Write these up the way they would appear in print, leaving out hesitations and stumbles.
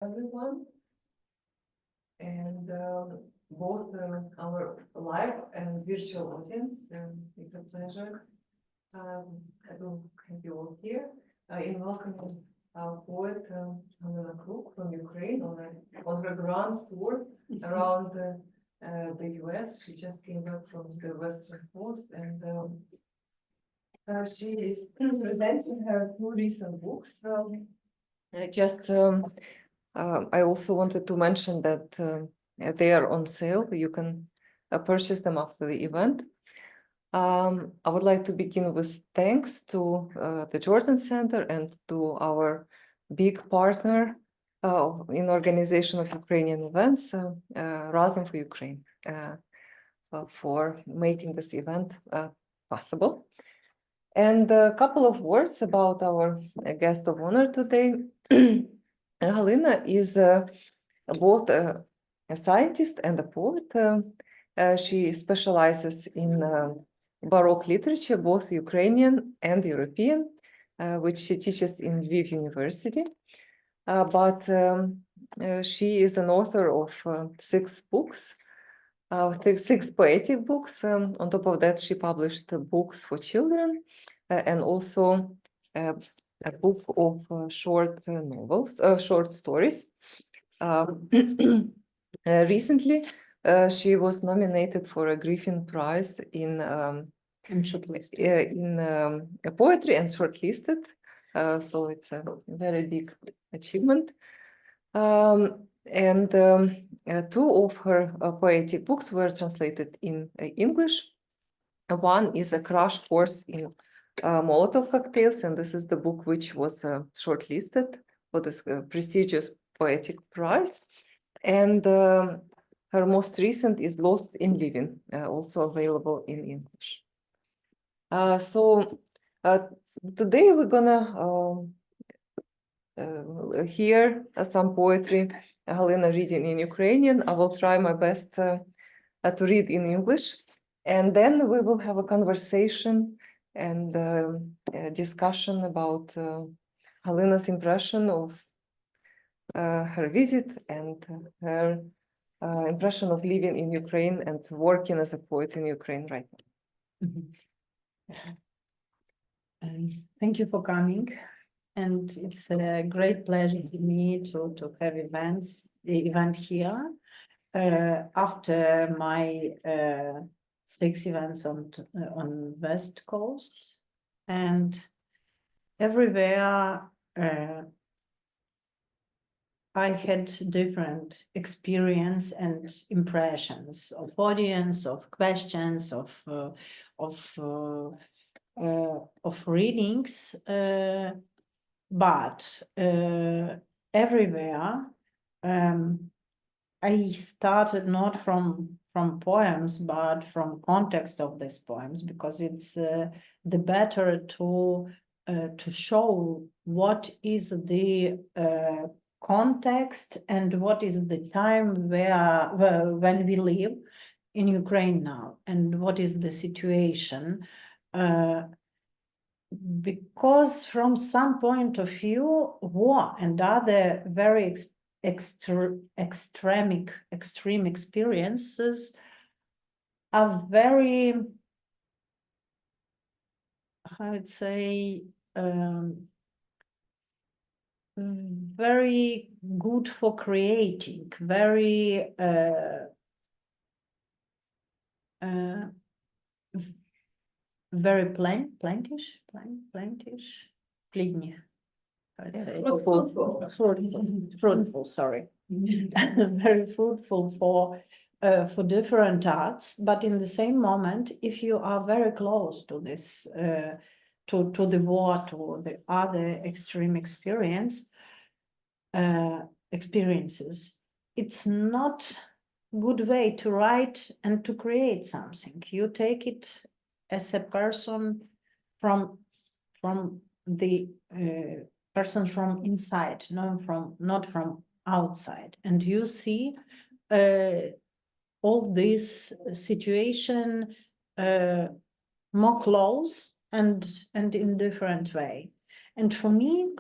everyone, and both our live and virtual audience. It's a pleasure to have you all here in welcoming our poet Halyna Kruk from Ukraine on her grand tour around the US. She just came back from the Western Coast, and she is presenting her two recent books. I also wanted to mention that they are on sale. You can purchase them after the event. I would like to begin with thanks to the Jordan Center and to our big partner in organization of Ukrainian events, Razum for Ukraine, for making this event possible. And a couple of words about our guest of honor today. Halyna is both a scientist and a poet. She specializes in Baroque literature, both Ukrainian and European, which she teaches in Lviv University. But she is an author of 6 books, 6 poetic books. On top of that, she published books for children and also a book of short novels, short stories. Recently, she was nominated for a Griffin Prize in poetry and shortlisted. So it's a very big achievement. And 2 of her poetic books were translated in English. One is a crash course in Molotov cocktails, and this is the book which was shortlisted for this prestigious poetic prize. And her most recent is Lost in Living, also available in English. So today we're gonna hear some poetry, Halyna reading in Ukrainian. I will try my best to read in English, and then we will have a conversation and discussion about Halyna's impression of her visit and her impression of living in Ukraine and working as a poet in Ukraine right now. Thank you for coming, and it's a great pleasure to me to have the event here after my 6 events on West Coast, and everywhere I had different experience and impressions of audience, of questions, of readings, but everywhere I started not from poems, but from context of these poems, because it's the better to show what is the context and what is the time when we live in Ukraine now, and what is the situation. Because from some point of view, war and other very extreme experiences are very, I would say, very good for creating, very very plaintish, fruitful, sorry. Very fruitful for different arts, but in the same moment, if you are very close to this, to the war, to the other extreme experiences, it's not good way to write and to create something. You take it as a person from the person from inside, not from outside, and you see all this situation more close and in different way. And for me,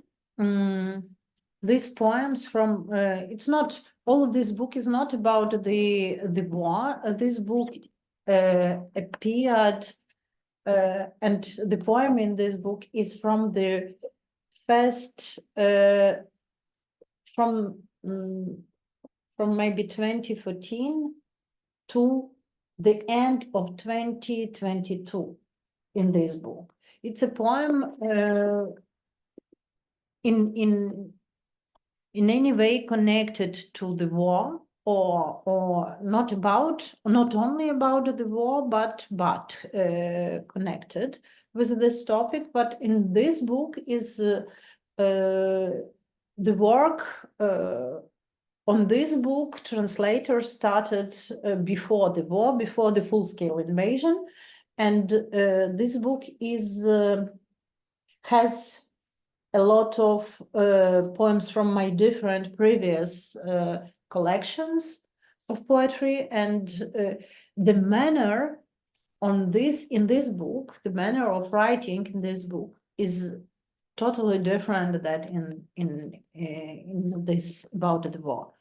these poems from, it's not, all of this book is not about the war. This book appeared, and the poem in this book is from the first, from maybe 2014 to the end of 2022 in this book. It's a poem in any way connected to the war, or not only about the war, but connected with this topic. But in this book is the work on this book. Translators started before the war, before the full-scale invasion, and this book is has a lot of poems from my different previous collections of poetry, and the manner in this book, the manner of writing in this book is totally different than in this about the war.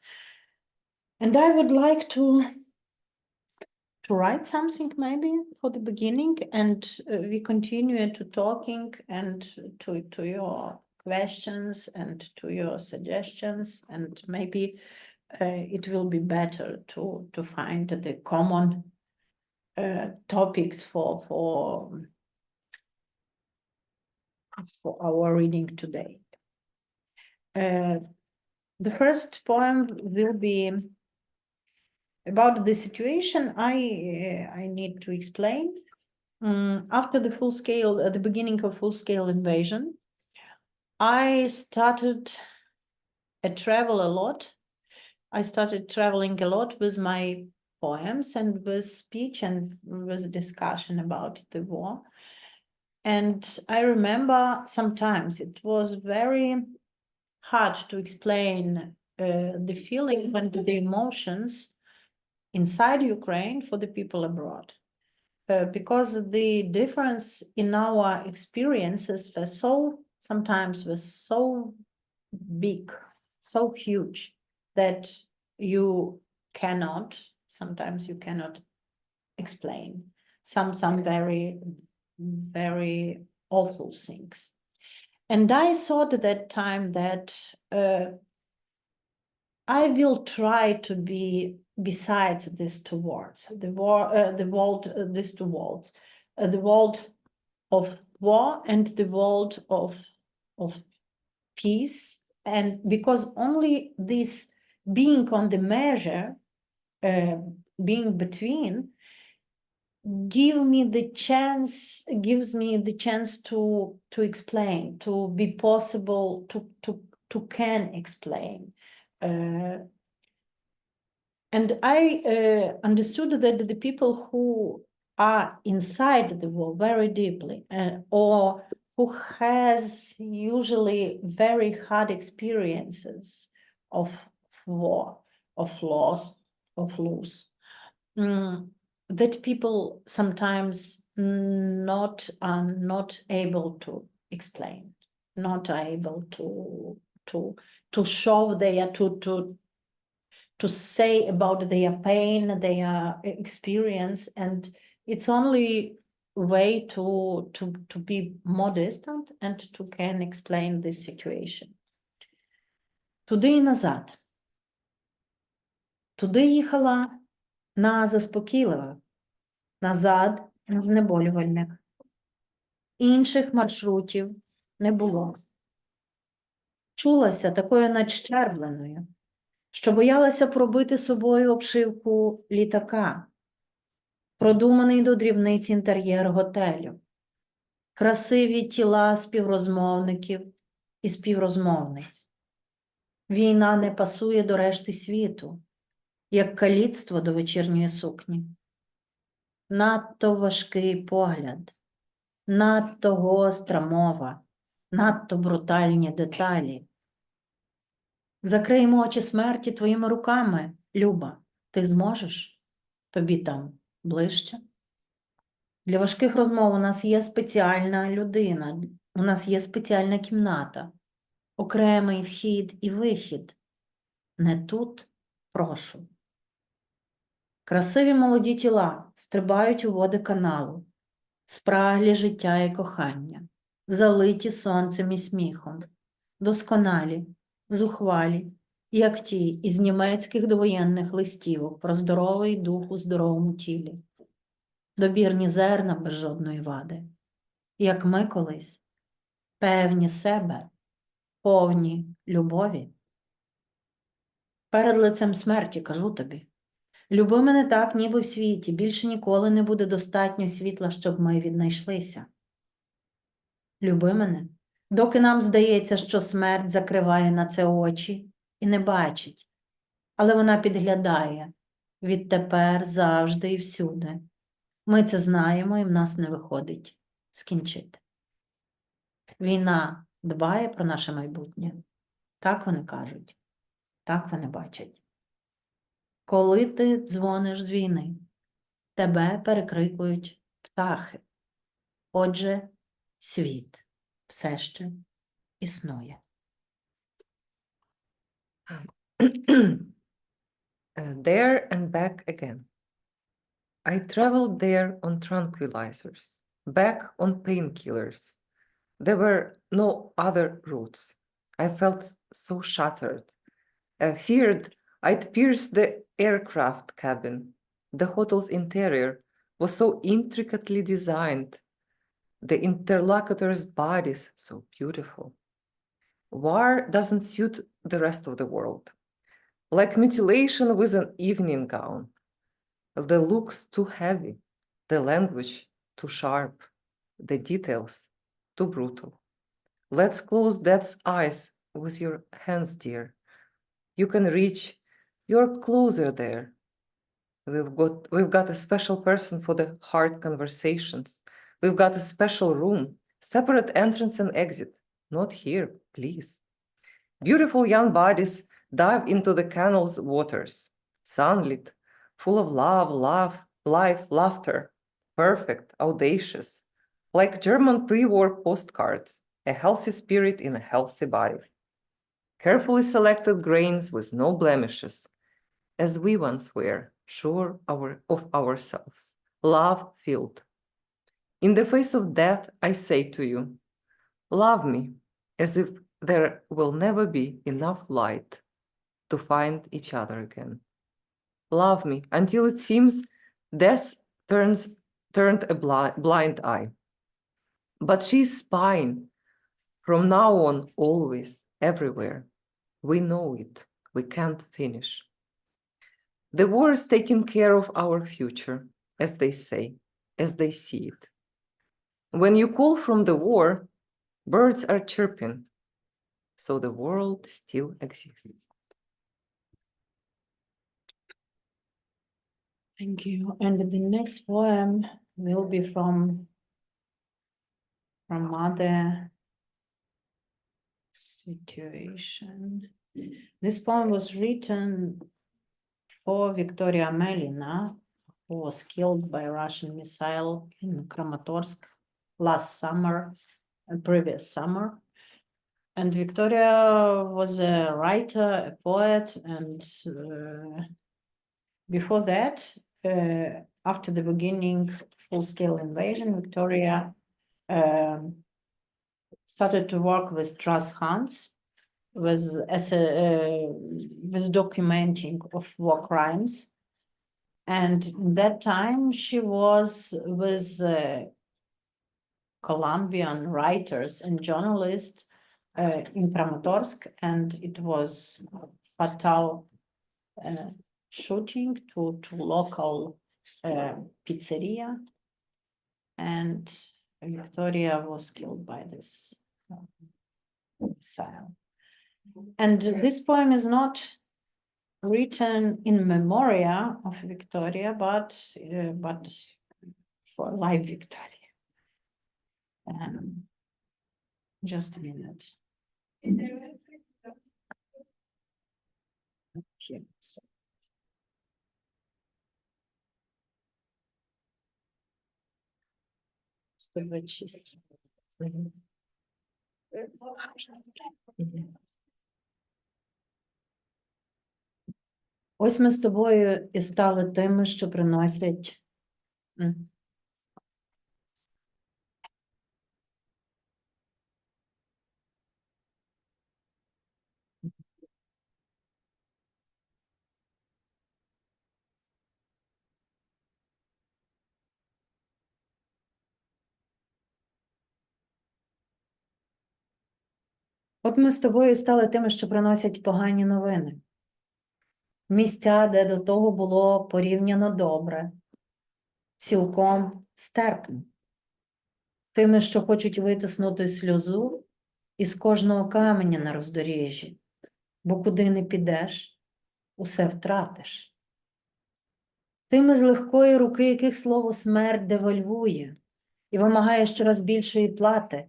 And I would like to write something maybe for the beginning, and we continue to talking and to your questions and to your suggestions, and maybe it will be better to find the common topics for our reading today. The first poem will be about the situation I need to explain. After the the beginning of full-scale invasion, I started to travel a lot. I started traveling a lot with my poems and with speech and with discussion about the war. And I remember sometimes it was very hard to explain the feeling and the emotions inside Ukraine for the people abroad, because the difference in our experiences sometimes was so big, so huge, that sometimes you cannot explain some very, very awful things. And I thought at that time that I will try to be besides these two words, the world of war and the world of peace. And because only this being on the measure, being between, gives me the chance to explain, to be possible to can explain. And I understood that the people who are inside the war very deeply, or who has usually very hard experiences of war, of loss, that people sometimes are not able to explain, not able to show to say about their pain, their experience, and it's only way to be modest and to can explain this situation. Туди і назад. Туди їхала на заспокійливих, назад на знеболювальних. Інших маршрутів не було. Чулася такою надщербленою, що боялася пробити собою обшивку літака, продуманий до дрібниць інтер'єр готелю, красиві тіла співрозмовників і співрозмовниць. Війна не пасує до решти світу, як каліцтво до вечірньої сукні. Надто важкий погляд, надто гостра мова, надто брутальні деталі. Закриємо очі смерті твоїми руками, Люба. Ти зможеш? Тобі там ближче? Для важких розмов у нас є спеціальна людина, у нас є спеціальна кімната. окремий вхід і вихід. Не тут, прошу. Красиві молоді тіла стрибають у води каналу, спраглі життя і кохання, залиті сонцем і сміхом, досконалі, зухвалі, як ті із німецьких довоєнних листівок про здоровий дух у здоровому тілі, добірні зерна без жодної вади, як ми колись, певні себе, повні любові. Перед лицем смерті кажу тобі, люби мене так, ніби в світі, більше ніколи не буде достатньо світла, щоб ми віднайшлися. Люби мене, доки нам здається, що смерть закриває на це очі і не бачить, але вона підглядає відтепер, завжди і всюди. Ми це знаємо, і в нас не виходить скінчити. Війна дбає про наше майбутнє. Так вони кажуть, так вони бачать. Коли ти дзвониш з війни, тебе перекрикують птахи. Отже, світ все ще існує. There and back again. I traveled there on tranquilizers, back on painkillers. There were no other routes. I felt so shattered. I feared I'd pierce the aircraft cabin. The hotel's interior was so intricately designed, the interlocutors' bodies so beautiful. War doesn't suit the rest of the world. Like mutilation with an evening gown. The looks too heavy, the language too sharp, the details too brutal. Let's close death's eyes with your hands, dear. You can reach, you're closer there. We've got a special person for the hard conversations. We've got a special room, separate entrance and exit. Not here, please. Beautiful young bodies dive into the canal's waters, sunlit, full of love, life, laughter, perfect, audacious, like German pre-war postcards, a healthy spirit in a healthy body. Carefully selected grains with no blemishes, as we once were, sure of ourselves, love-filled. In the face of death, I say to you, love me, as if there will never be enough light to find each other again. Love me until it seems death turned a blind eye. But she's spine from now on, always, everywhere. We know it. We can't finish. The war is taking care of our future, as they say, as they see it. When you call from the war, birds are chirping, so the world still exists. Thank you. And the next poem will be from Mother Situation. This poem was written for Victoria Melina, who was killed by a Russian missile in Kramatorsk last summer, previous summer. And Victoria was a writer, a poet, and before that, after the beginning full-scale invasion, Victoria started to work with trust hunts, with documenting of war crimes. And in that time, she was with Colombian writers and journalists in Kramatorsk, and it was fatal shooting to local pizzeria, and Victoria was killed by this missile. And this poem is not written in memoria of Victoria, but for live Victoria. Just a minute. Here, so. Ось ми з тобою і стали тими, що приносять. От ми з тобою стали тими, що приносять погані новини. Місця, де до того було порівняно добре, цілком стерпно. Тими, що хочуть витиснути сльозу із кожного каменя на роздоріжжі, бо куди не підеш, усе втратиш. Тими з легкої руки, яких слово смерть девальвує і вимагає щораз більшої плати,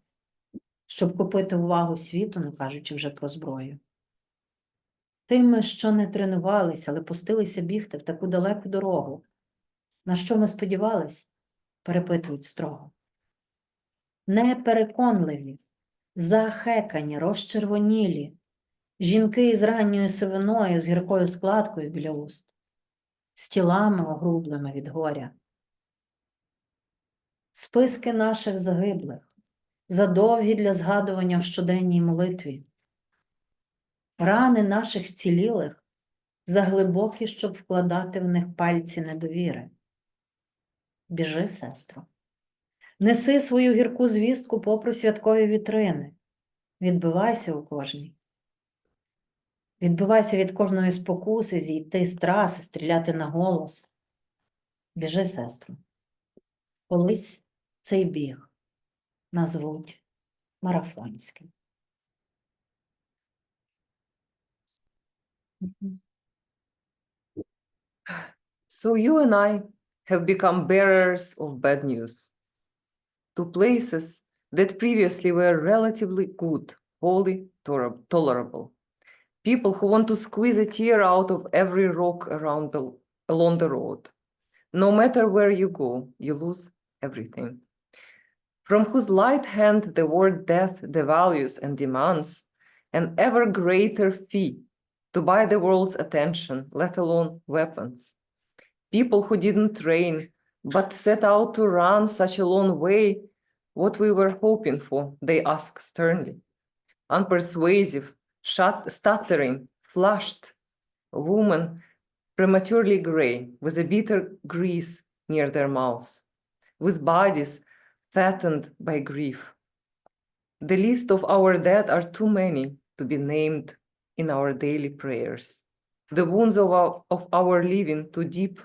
щоб купити увагу світу, не кажучи вже про зброю. Тими, що не тренувались, але пустилися бігти в таку далеку дорогу. На що ми сподівались? Перепитують строго. Непереконливі, захекані, розчервонілі, жінки із ранньою сивиною, з гіркою складкою біля уст, з тілами огрублими від горя. Списки наших загиблих, задовгі для згадування в щоденній молитві. Рани наших цілілих, заглибокі, щоб вкладати в них пальці недовіри. Біжи, сестро. Неси свою гірку звістку попри святкові вітрини. Відбивайся у кожній. Відбивайся від кожної спокуси, зійти з траси, стріляти на голос. Біжи, сестро. Колись цей біг назвуть марафонським. So you and I have become bearers of bad news to places that previously were relatively good, wholly tolerable. People who want to squeeze a tear out of every rock along the road. No matter where you go, you lose everything. From whose light hand the word death devalues and demands an ever greater fee to buy the world's attention, let alone weapons. People who didn't train, but set out to run such a long way, what we were hoping for, they ask sternly. Unpersuasive, stuttering, flushed, women prematurely gray, with a bitter grease near their mouths, with bodies fattened by grief. The list of our dead are too many to be named in our daily prayers. The wounds of our living too deep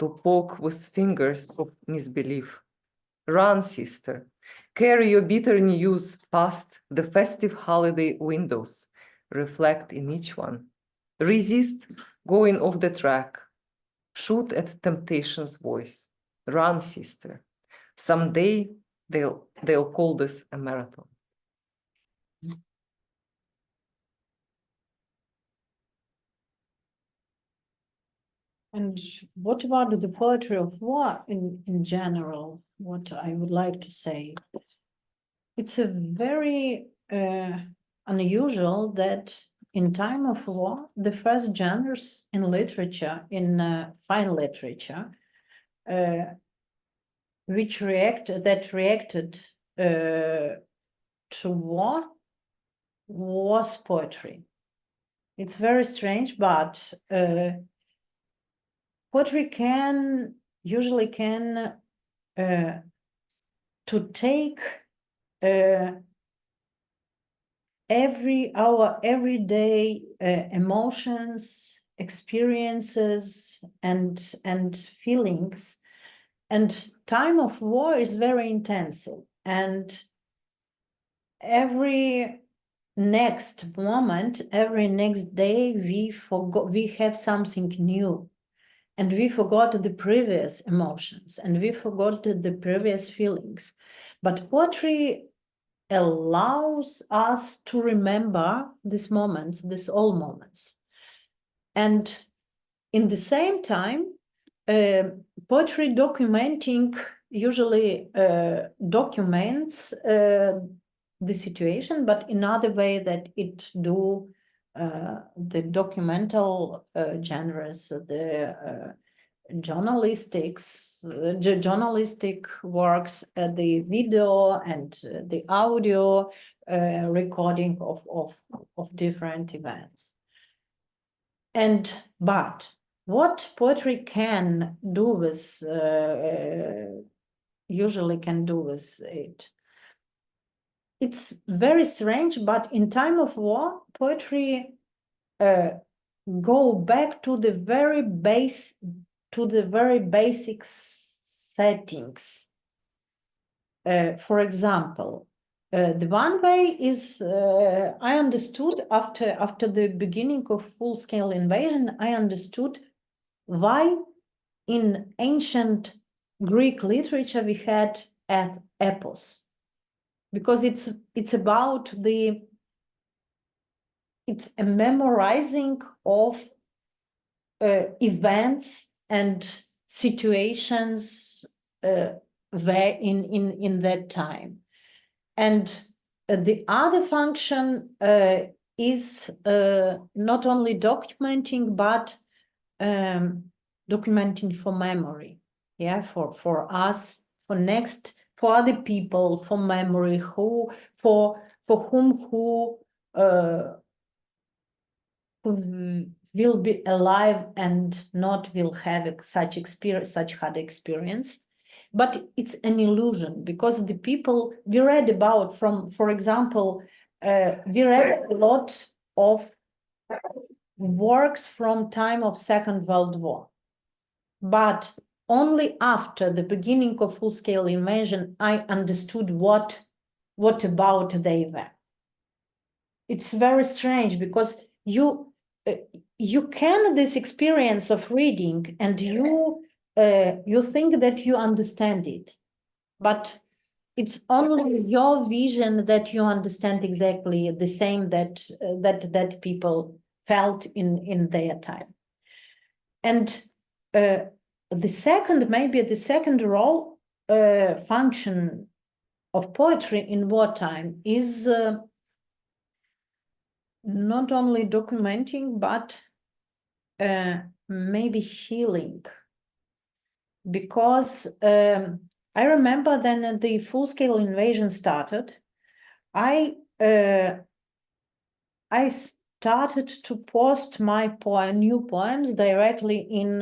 to poke with fingers of misbelief. Run, sister. Carry your bitter news past the festive holiday windows. Reflect in each one. Resist going off the track. Shoot at temptation's voice. Run, sister. Someday they'll call this a marathon. And what about the poetry of war in general? What I would like to say, it's a very unusual that in time of war, the first genres in literature, in fine literature, that reacted to war was poetry. It's very strange, but poetry usually can to take our everyday emotions, experiences, and feelings. And time of war is very intensive, and every next moment, every next day, we have something new, and we forgot the previous emotions, and we forgot the previous feelings. But poetry allows us to remember these moments, these old moments. And in the same time, poetry documenting usually documents the situation, but another way that it do the documental genres, the journalistic works, the video and the audio recording of different events. But what poetry can do with, usually can do with it, it's very strange, but in time of war, poetry go back to the very basic settings. For example, the one way is I understood after the beginning of full-scale invasion, I understood why in ancient Greek literature we had epos, because it's about it's a memorizing of events and situations where in that time. And the other function is not only documenting, but documenting for memory, yeah, for us, for other people, for memory, for whom who will be alive and not will have such hard experience. But it's an illusion, because the people we read about for example, we read a lot of works from time of Second World War, but only after the beginning of full-scale invasion I understood what about they were. It's very strange, because you can this experience of reading and you think that you understand it, but it's only your vision that you understand exactly the same that people felt in their time. And maybe the second role function of poetry in wartime is not only documenting, but maybe healing. Because I remember then the full-scale invasion started, I started to post my new poems directly in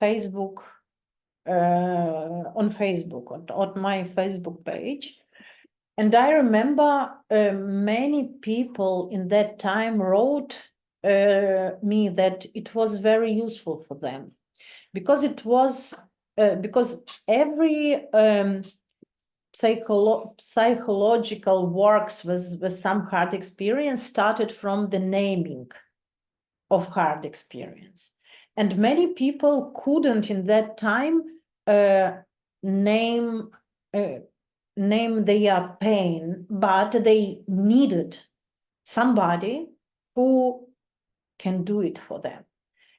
Facebook, on Facebook, on my Facebook page. And I remember many people in that time wrote me that it was very useful for them, because it was because every psychological works with some hard experience started from the naming of hard experience, and many people couldn't in that time name their pain, but they needed somebody who can do it for them.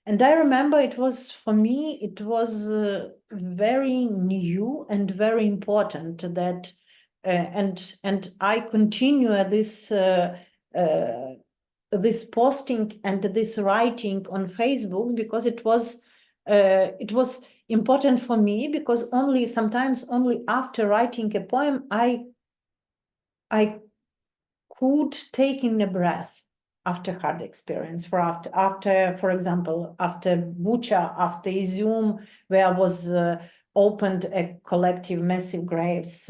And I remember it was, for me, it was very new and very important that, and I continue this this posting and this writing on Facebook, because it was important for me, because sometimes only after writing a poem I could take in a breath after hard experience, after for example, after Bucha, after Izum, where was opened a collective massive graves.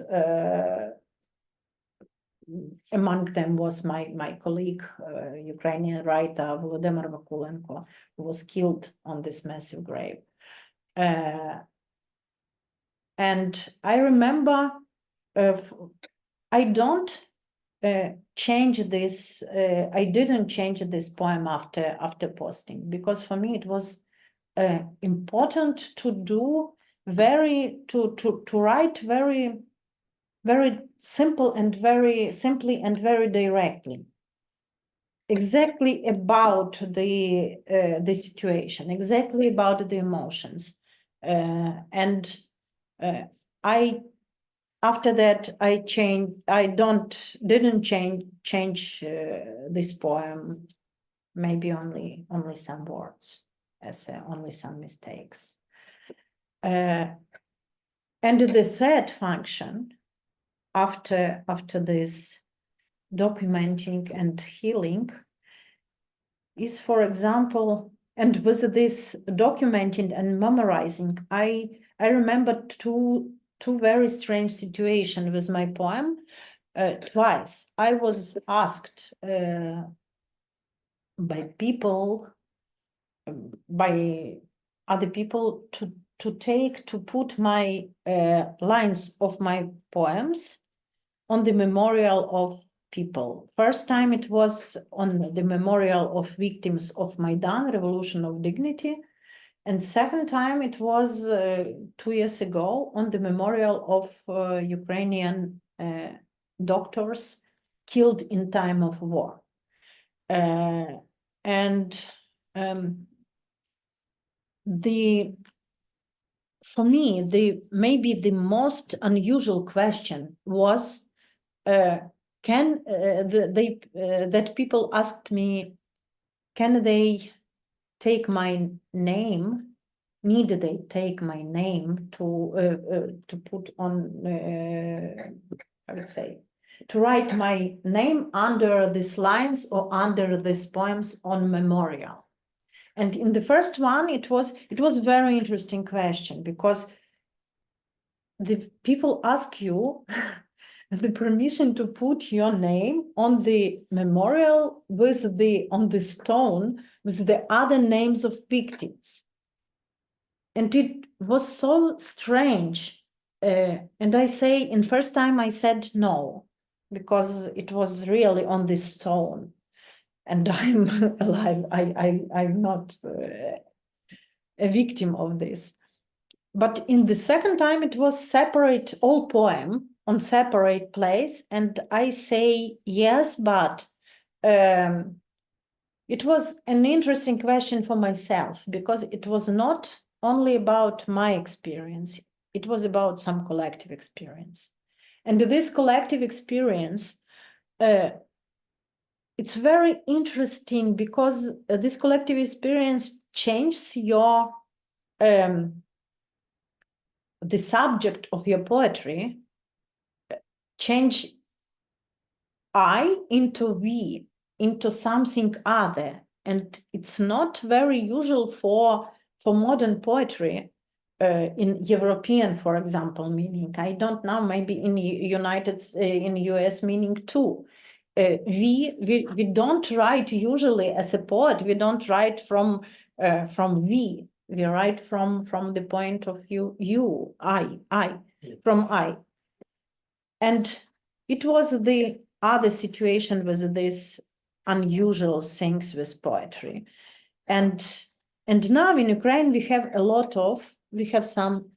Among them was my colleague, Ukrainian writer Volodymyr Vakulenko, who was killed on this massive grave. And I remember I don't change this. I didn't change this poem after posting, because for me it was important to do to write very simple and very simply and very directly, exactly about the situation, exactly about the emotions, and I after that, I didn't change this poem, maybe only some words, as only some mistakes. And the third function after this documenting and healing is, for example, and with this documenting and memorizing, I remember two very strange situations with my poem. Twice I was asked by people, by other people, to put my lines of my poems on the memorial of people. First time it was on the memorial of victims of Maidan, Revolution of Dignity. And second time it was 2 years ago on the memorial of Ukrainian doctors killed in time of war. For me, maybe the most unusual question was, that people asked me, can they take my name? Need they take my name to put on? I would say, to write my name under these lines or under these poems on memorial. And in the first one, it was a very interesting question, because the people ask you the permission to put your name on the memorial on the stone with the other names of victims. And it was so strange. And I say, in first time I said no, because it was really on the stone. And I'm alive. I'm not a victim of this. But in the second time, it was separate, all poem on separate place. And I say yes, but it was an interesting question for myself, because it was not only about my experience, it was about some collective experience. And this collective experience, it's very interesting, because this collective experience changes your the subject of your poetry, change I into we, into something other. And it's not very usual for modern poetry, in European, for example, meaning. I don't know, maybe in in US meaning too. We don't write usually as a poet, we don't write from we write from the point of view I, from I. And it was the other situation with this unusual things with poetry. And now in Ukraine, we have some,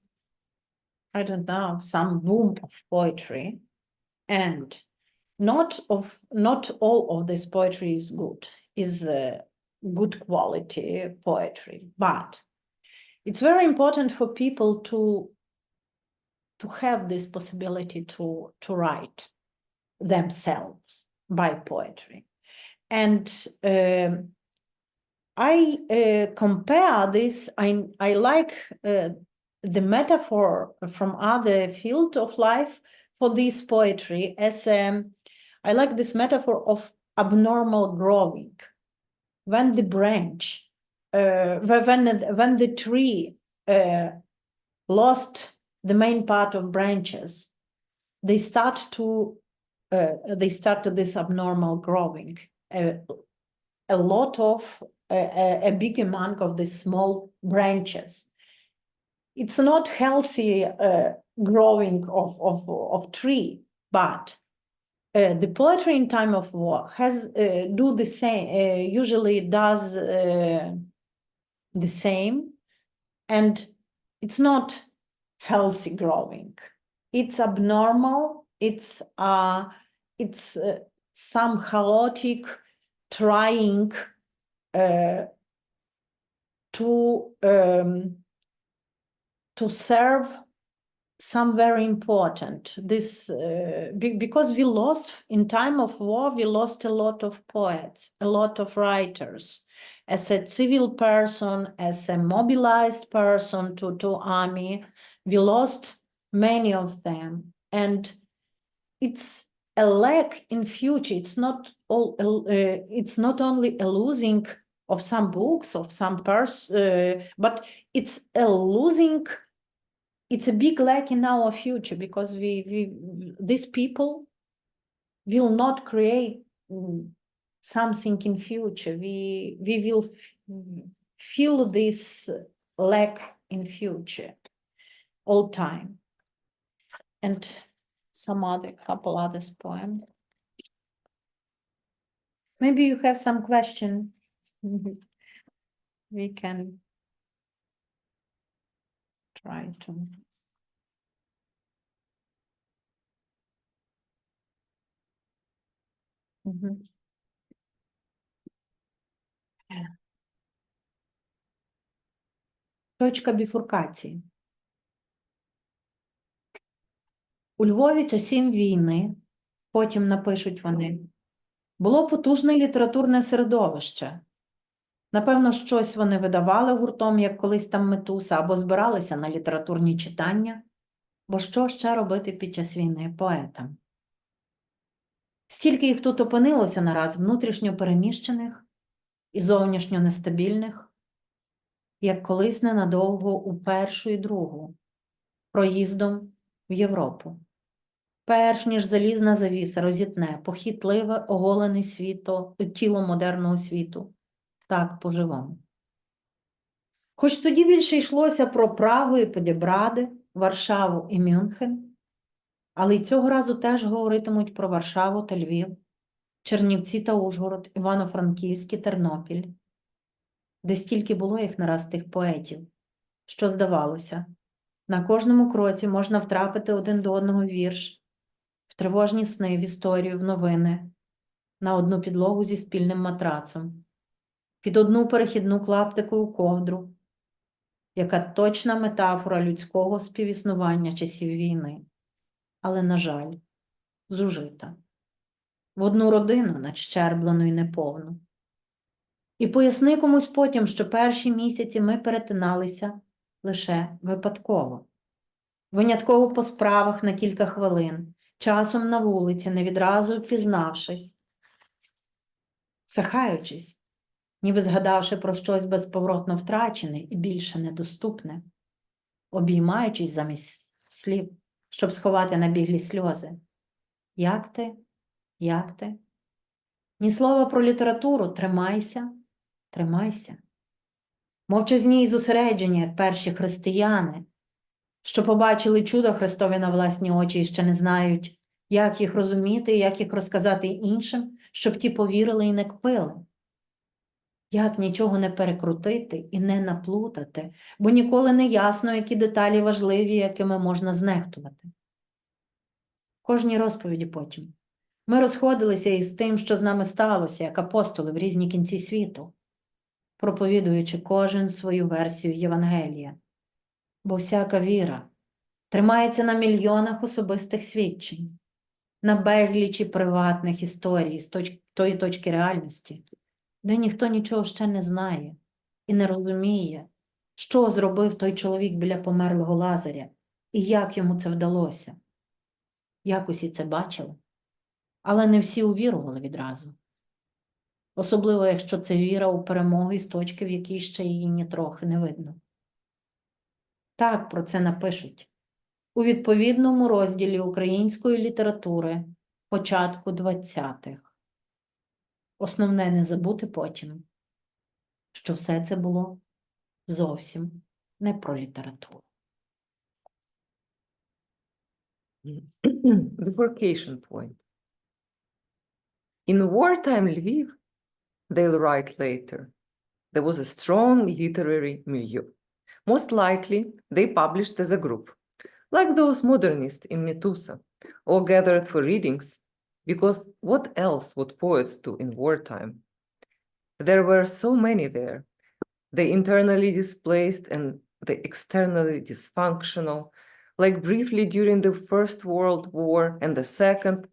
I don't know, some boom of poetry. And not all of this poetry is good quality poetry, but it's very important for people to have this possibility to write themselves by poetry. And I compare this, I like the metaphor from other field of life for this poetry, as I like this metaphor of abnormal growing. When the branch, when the tree lost the main part of branches, they start this abnormal growing. A lot of a big amount of the small branches. It's not healthy growing of tree, but the poetry in time of war has do the same. Usually does the same, and it's not healthy growing. It's abnormal. It's some chaotic trying to serve some very important. This because we lost in time of war, we lost a lot of poets, a lot of writers. As a civil person, as a mobilized person to army, we lost many of them, and it's a lack in future. It's not all. It's not only a losing of some books of some person, but it's a losing. It's a big lack in our future because these people will not create something in future. We will feel this lack in future all time. And some other couple others poem. Maybe you have some question. We can try to. Точка біфуркації. У Львові часів війни, потім напишуть вони, було потужне літературне середовище. Напевно, щось вони видавали гуртом, як колись там Метуса, або збиралися на літературні читання, бо що ще робити під час війни поетам? Стільки їх тут опинилося нараз внутрішньо переміщених і зовнішньо нестабільних, як колись ненадовго у першу і другу, проїздом в Європу. Перш ніж залізна завіса розітне похитливе, оголене тіло модерного світу. Так, по-живому. Хоч тоді більше йшлося про Прагу і Подібради, Варшаву і Мюнхен, але й цього разу теж говоритимуть про Варшаву та Львів, Чернівці та Ужгород, Івано-Франківськ і Тернопіль, де стільки було їх нараз тих поетів, що здавалося, на кожному кроці можна втрапити один до одного вірш, в тривожні сни, в історію, в новини, на одну підлогу зі спільним матрацом, під одну перехідну клаптикову ковдру, яка точна метафора людського співіснування часів війни, але, на жаль, зужита, в одну родину надщерблену і неповну. І поясни комусь потім, що перші місяці ми перетиналися лише випадково, винятково по справах на кілька хвилин, часом на вулиці, не відразу впізнавшись, сахаючись, ніби згадавши про щось безповоротно втрачене і більше недоступне, обіймаючись замість слів, щоб сховати набіглі сльози. Як ти? Як ти? Ні слова про літературу, тримайся, тримайся. Мовчазні й зосереджені, як перші християни, що побачили чудо Христові на власні очі і ще не знають, як їх розуміти, як їх розказати іншим, щоб ті повірили і не кпили. Як нічого не перекрутити і не наплутати, бо ніколи не ясно, які деталі важливі, якими можна знехтувати. Кожній розповіді потім. Ми розходилися із тим, що з нами сталося, як апостоли в різні кінці світу, проповідуючи кожен свою версію Євангелія. Бо всяка віра тримається на мільйонах особистих свідчень, на безлічі приватних історій з тої точки реальності, де ніхто нічого ще не знає і не розуміє, що зробив той чоловік біля померлого Лазаря і як йому це вдалося. Якось і це бачили, але не всі увірували відразу. Особливо, якщо це віра у перемогу із точки, в якій ще її нітрохи не видно. Так про це напишуть у відповідному розділі української літератури початку 20-х. Основне не забути потім, що все це було зовсім не про літературу. Bifurcation point. In wartime Lviv, they'll write later, there was a strong literary milieu. Most likely, they published as a group, like those modernists in Metusa, or gathered for readings, because what else would poets do in wartime? There were so many there, the internally displaced and the externally dysfunctional, like briefly during the First World War and the Second,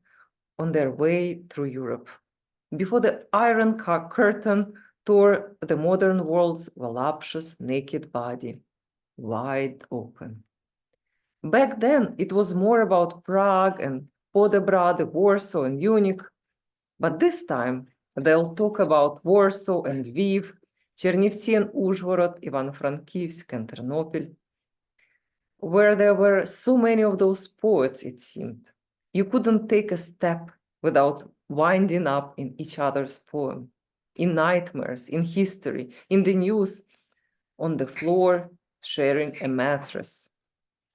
on their way through Europe, before the Iron Curtain tore the modern world's voluptuous naked body wide open. Back then, it was more about Prague and Podebrad, Warsaw and Munich, but this time they'll talk about Warsaw and Lviv, Chernivtsi and Uzhhorod, Ivano-Frankivsk and Ternopil, where there were so many of those poets, it seemed. You couldn't take a step without winding up in each other's poem, in nightmares, in history, in the news, on the floor, sharing a mattress,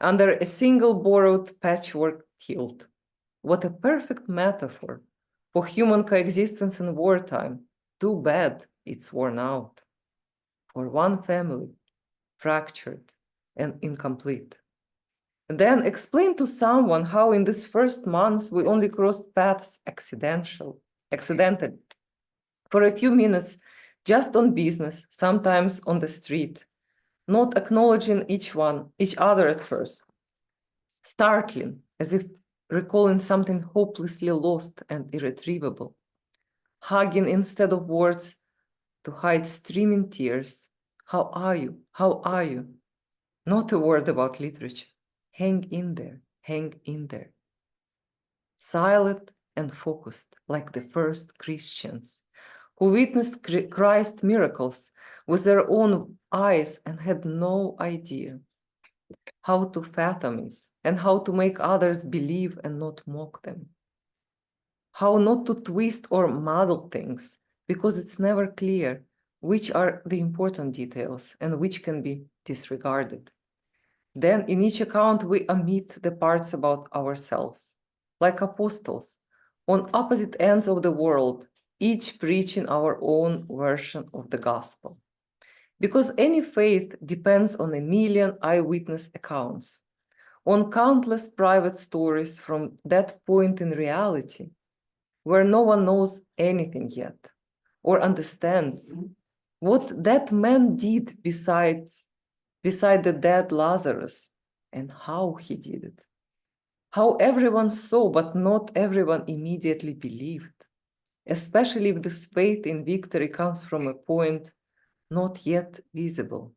under a single borrowed patchwork quilt. What a perfect metaphor for human coexistence in wartime. Too bad it's worn out. For one family, fractured and incomplete. And then explain to someone how in these first months we only crossed paths accidentally, for a few minutes, just on business, sometimes on the street, not acknowledging each other at first. Startling, as if recalling something hopelessly lost and irretrievable. Hugging instead of words to hide streaming tears. How are you? How are you? Not a word about literature. Hang in there, hang in there. Silent and focused, like the first Christians, who witnessed Christ's miracles with their own eyes and had no idea how to fathom it and how to make others believe and not mock them. How not to twist or muddle things, because it's never clear which are the important details and which can be disregarded. Then in each account, we omit the parts about ourselves, like apostles, on opposite ends of the world, each preaching our own version of the gospel. Because any faith depends on a million eyewitness accounts, on countless private stories from that point in reality, where no one knows anything yet, or understands what that man did beside the dead Lazarus, and how he did it. How everyone saw, but not everyone immediately believed, especially if this faith in victory comes from a point not yet visible.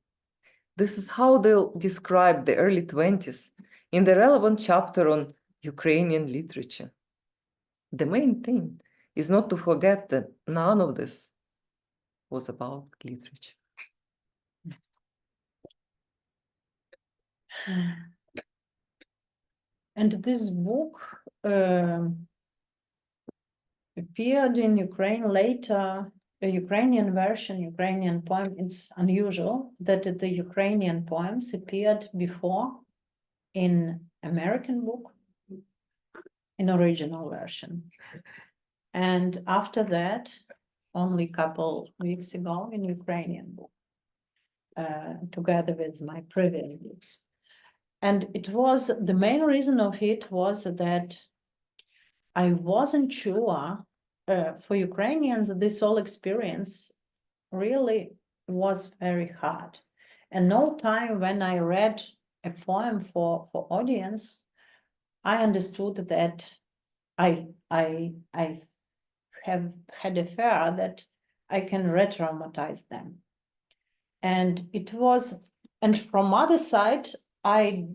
This is how they'll describe the early 20s in the relevant chapter on Ukrainian literature. The main thing is not to forget that none of this was about literature. And this book appeared in Ukraine later, a Ukrainian version, Ukrainian poem. It's unusual that the Ukrainian poems appeared before in American book, in original version. And after that, only a couple weeks ago in Ukrainian book, together with my previous books. And it was, the main reason of it was that I wasn't sure, for Ukrainians, this whole experience really was very hard. And no time when I read a poem for audience, I understood that I have had a fear that I can re-traumatize them. And it was, and from other side, I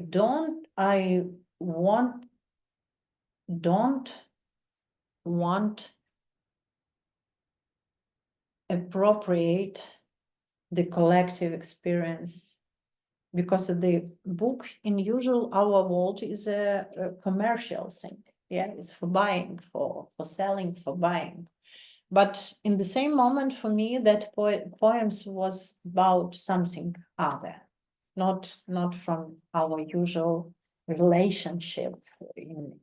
don't want appropriate the collective experience, because the book in usual our world is a commercial thing. Yeah, it's for buying, for selling, for buying. But in the same moment for me, that poems was about something other, not from our usual relationship in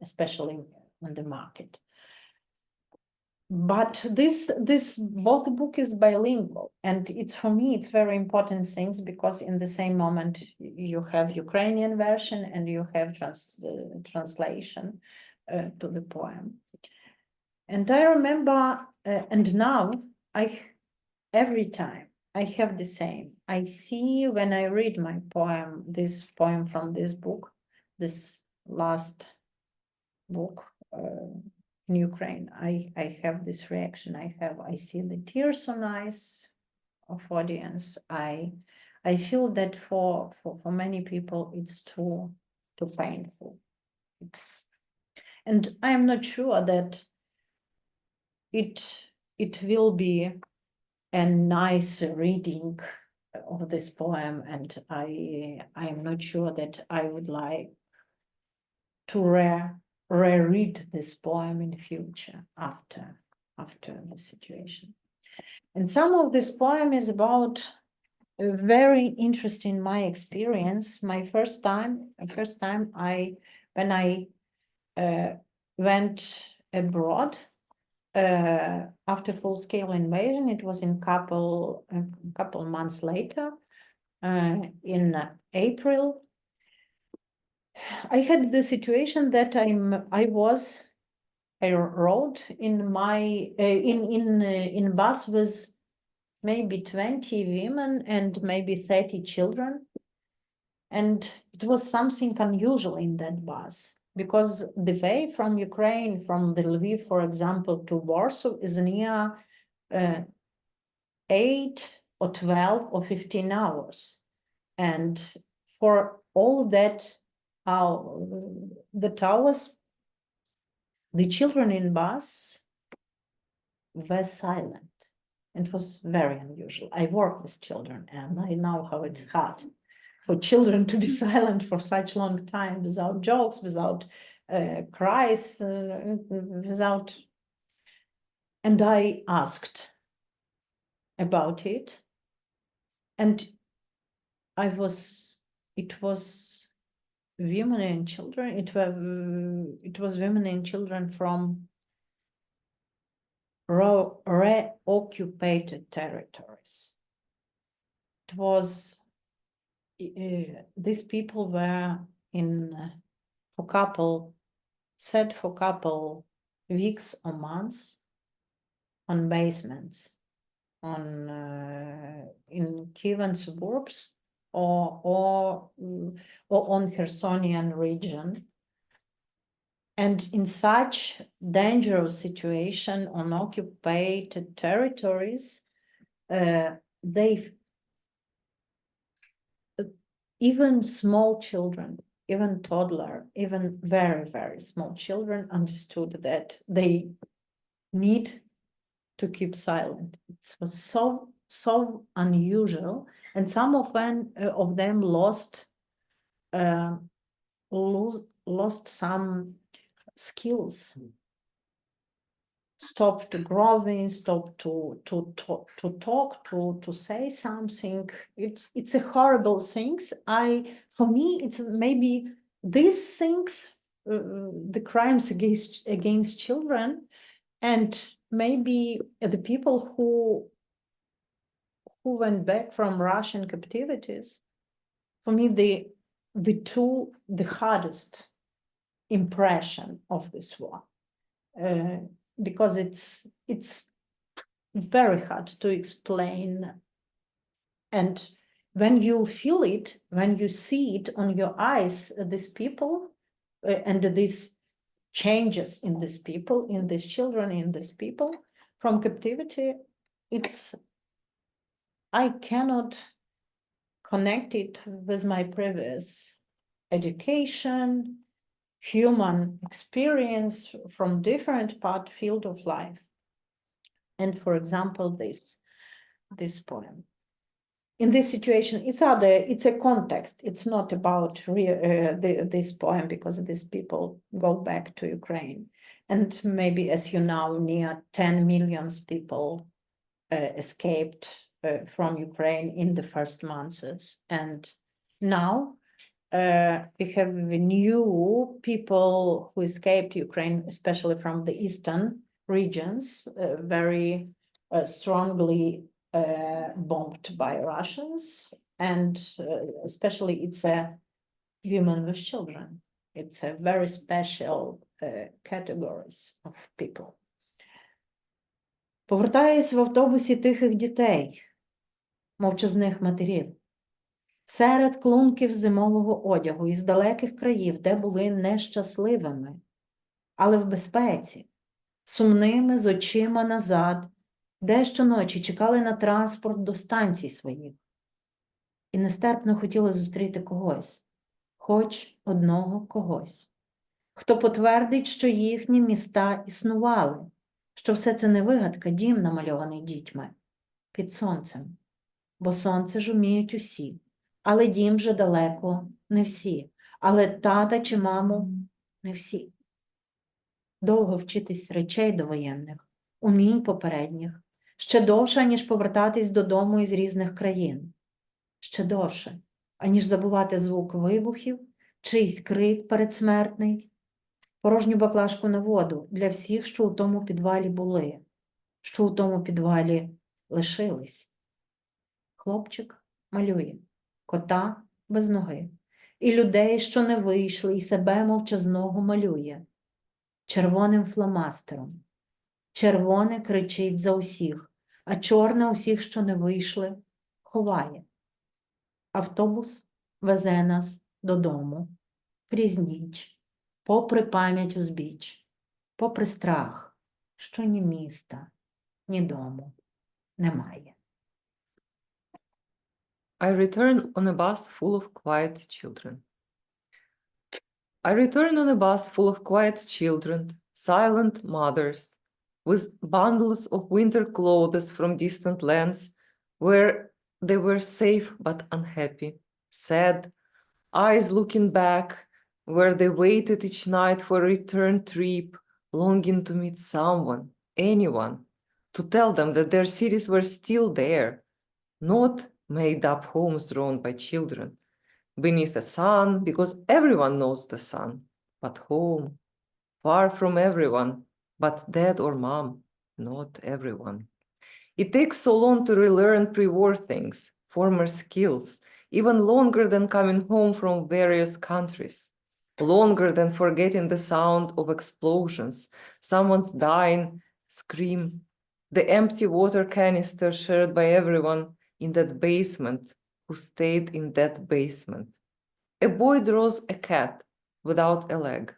especially on the market. But this both book is bilingual, and it's, for me, it's very important things, because in the same moment you have Ukrainian version and you have translation to the poem. And I remember, and now every time I have the same. I see when I read my poem, this poem from this book, this last book in Ukraine, I have this reaction. I see the tears on eyes of audience. I feel that for many people it's too painful. And I am not sure that it will be a nice reading of this poem, and I am not sure that I would like to reread this poem in the future after the situation. And some of this poem is about a very interesting my experience. My first time when I went abroad after full-scale invasion. It was a couple months later, in April. I had the situation that I rode in my in bus with maybe 20 women and maybe 30 children, and it was something unusual in that bus, because the way from Ukraine, from the Lviv, for example, to Warsaw is near 8 or 12 or 15 hours. And for all that, the hours, the children in bus were silent. It was very unusual. I work with children and I know how it's hard for children to be silent for such long time, without jokes, without cries, without. And I asked about it, and it was women and children. It was women and children from reoccupied territories. It was these people were for couple weeks or months on basements in Kievan suburbs or on Khersonian region. And in such dangerous situation on occupied territories, even small children, even toddler, even very, very small children understood that they need to keep silent. It was so unusual, and some of them lost some skills, stopped growing, stopped to talk, to say something. It's a horrible things. For me, it's maybe these things, the crimes against children, and maybe the people who went back from Russian captivities. For me, the hardest impression of this war, because it's very hard to explain, and when you feel it, when you see it on your eyes, these people and these changes in these people, in these children, in these people from captivity, I cannot connect it with my previous education, human experience from different field of life. And for example, this poem. In this situation, it's a context. It's not about this poem, because these people go back to Ukraine. And maybe, as you know, near 10 million people escaped from Ukraine in the first months. And now we have new people who escaped Ukraine, especially from the eastern regions, very strongly bombed by Russians. And especially it's women with children. It's a very special categories of people. Повертаюсь в автобусі тихих дітей. мовчазних матерів, серед клунків зимового одягу із далеких країв, де були нещасливими, але в безпеці, сумними з очима назад, де щоночі чекали на транспорт до станцій своїх. І нестерпно хотіли зустріти когось, хоч одного когось, хто потвердить, що їхні міста існували, що все це не вигадка, дім, намальований дітьми, під сонцем. Бо сонце ж уміють усі, але дім вже далеко не всі, але тата чи маму не всі. Довго вчитись речей довоєнних, умінь попередніх, ще довше, ніж повертатись додому із різних країн, ще довше, аніж забувати звук вибухів, чийсь крик передсмертний, порожню баклажку на воду для всіх, що у тому підвалі були, що у тому підвалі лишились. Хлопчик малює кота без ноги, і людей, що не вийшли, і себе мовчазного малює червоним фломастером. Червоне кричить за усіх, а чорне усіх, що не вийшли, ховає. Автобус везе нас додому, крізь ніч, попри пам'ять узбіч, попри страх, що ні міста, ні дому немає. I return on a bus full of quiet children. I return on a bus full of quiet children, silent mothers, with bundles of winter clothes from distant lands where they were safe but unhappy, sad, eyes looking back, where they waited each night for a return trip, longing to meet someone, anyone, to tell them that their cities were still there, not made-up homes drawn by children, beneath the sun, because everyone knows the sun, but home, far from everyone, but dad or mom, not everyone. It takes so long to relearn pre-war things, former skills, even longer than coming home from various countries, longer than forgetting the sound of explosions, someone's dying scream, the empty water canister shared by everyone in that basement who stayed in that basement. A boy draws a cat without a leg,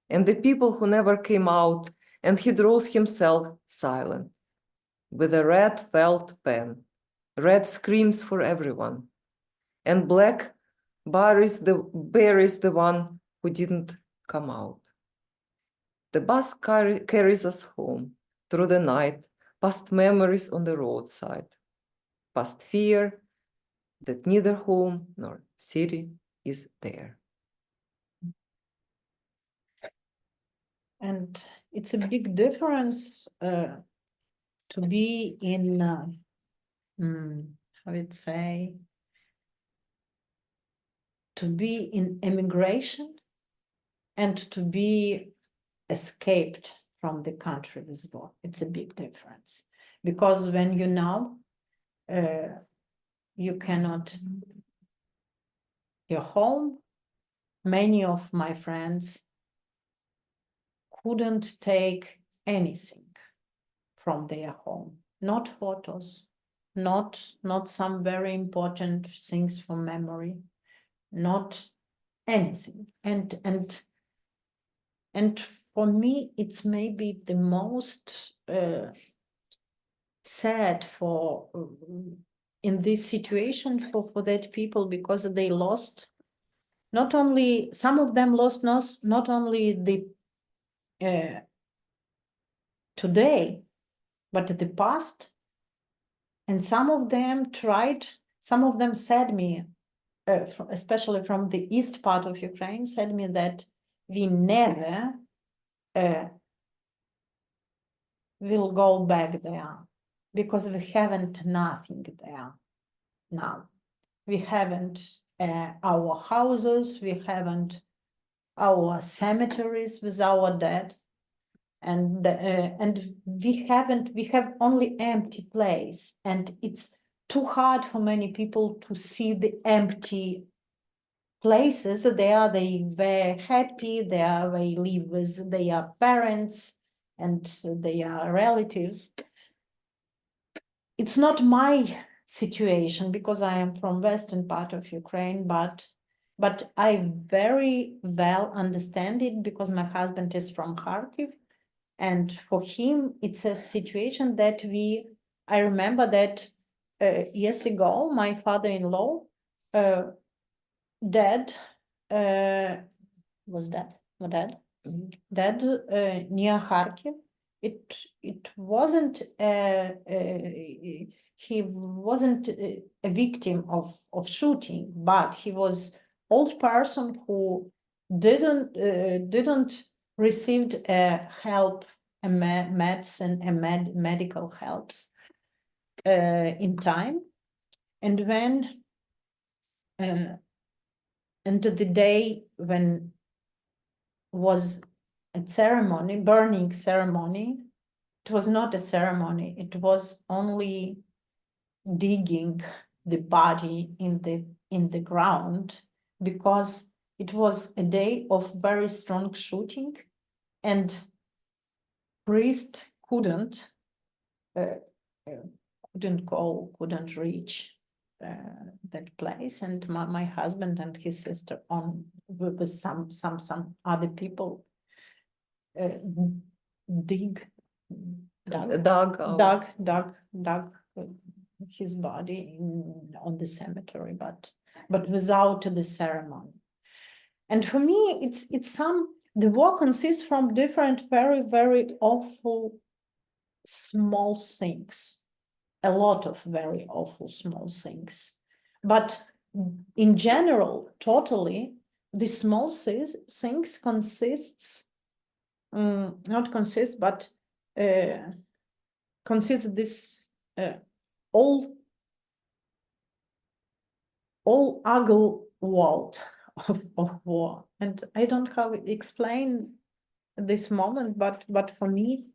and the people who never came out, and he draws himself silent, with a red felt pen, red screams for everyone, and black buries the one who didn't come out. The bus carries us home through the night, past memories on the roadside, past fear that neither home nor city is there. And it's a big difference to be in, how would say, to be in emigration and to be escaped from the country with war. It's a big difference. Because when you know, you cannot, your home, many of my friends couldn't take anything from their home, not photos, not some very important things from memory, not anything. And for me, it's maybe the most sad for in this situation for that people, because they lost not only, some of them lost not only the today, but the past. And some of them tried, some of them said me, especially from the east part of Ukraine, said me that we never will go back there because we haven't nothing there now. We haven't our houses, we haven't our cemeteries with our dead, and we have only empty place, and it's too hard for many people to see the empty places. There they were happy, there they live with their parents and their relatives. It's not my situation because I am from western part of Ukraine, but I very well understand it because my husband is from Kharkiv, and for him it's a situation that I remember that years ago my father-in-law dad was dead dead near Kharkiv. It wasn't he wasn't a victim of shooting, but he was old person who didn't received help, a medicine, medical helps in time, and when and the day when was a ceremony, burning ceremony, it was not a ceremony, it was only digging the body in the ground, because it was a day of very strong shooting, and priest couldn't reach that place, and my husband and his sister with some other people dug his body on the cemetery, but without the ceremony. And for me, the war consists from different very, very awful small things, a lot of very awful small things. But in general, totally, the small things consists this all ugly world of war. And I don't know how to explain this moment, but for me,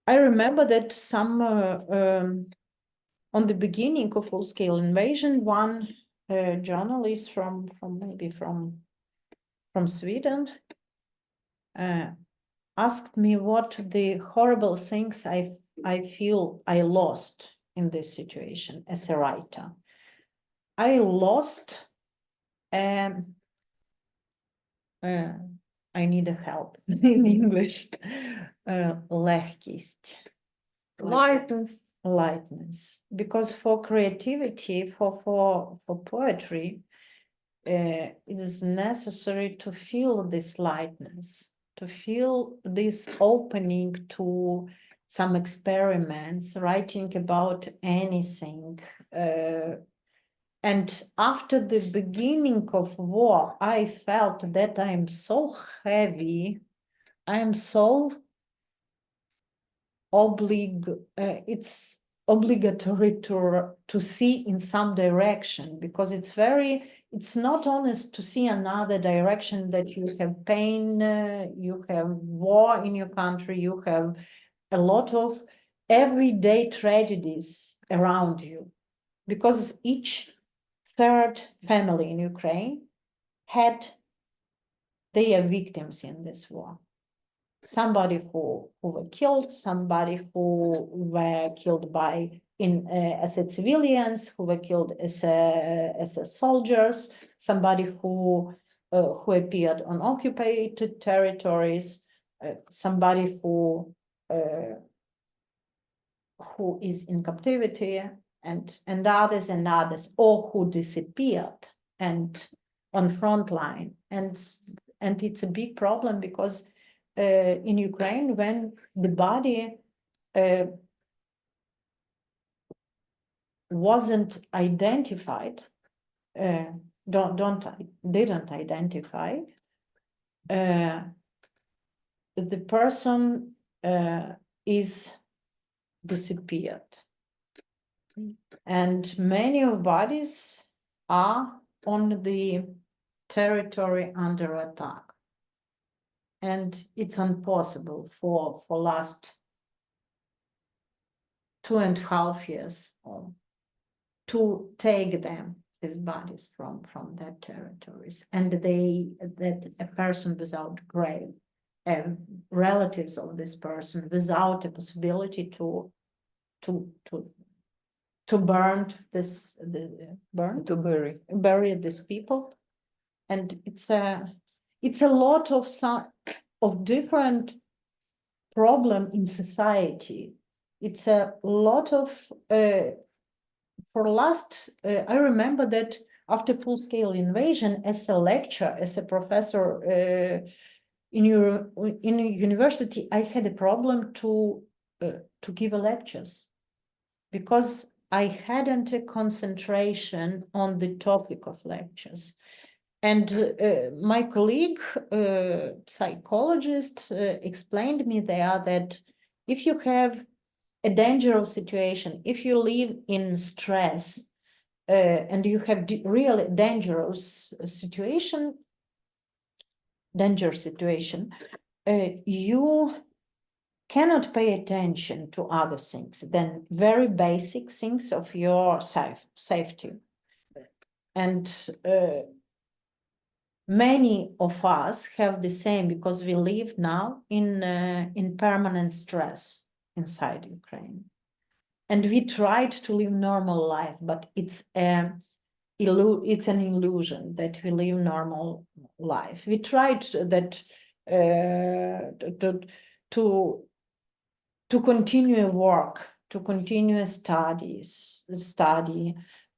I remember that on the beginning of full-scale invasion, one journalist from Sweden asked me what the horrible things I feel I lost in this situation as a writer. I lost, I need a help in English, легкість. Lightness. Because for creativity, for poetry, it is necessary to feel this lightness, to feel this opening to some experiments, writing about anything. And after the beginning of war, I felt that I'm so heavy, I'm so it's obligatory to see in some direction, because it's not honest to see another direction, that you have pain, you have war in your country, you have a lot of everyday tragedies around you, because each third family in Ukraine had their victims in this war. Somebody who were killed, somebody who were killed as civilians, who were killed as soldiers, somebody who appeared on occupied territories, somebody who is in captivity, and others, or who disappeared and on front line. And it's a big problem, because in Ukraine, when the body wasn't identified, didn't identify, the person is disappeared. And many of bodies are on the territory under attack. And it's impossible for last 2.5 years to take these bodies from their territories, and that a person without grave, relatives of this person without a possibility to to burn To bury these people. And it's a lot of different problem in society. It's a lot of I remember that after full-scale invasion, as a lecturer, as a professor in a university, I had a problem to give lectures because I hadn't a concentration on the topic of lectures. And my colleague, psychologist, explained me there that if you have a dangerous situation, if you live in stress, and you have really dangerous situation, you cannot pay attention to other things than very basic things of your safety. And many of us have the same because we live now in permanent stress inside Ukraine. And we tried to live normal life, but it's an illusion that we live normal life. We tried that to continue work, to continue study,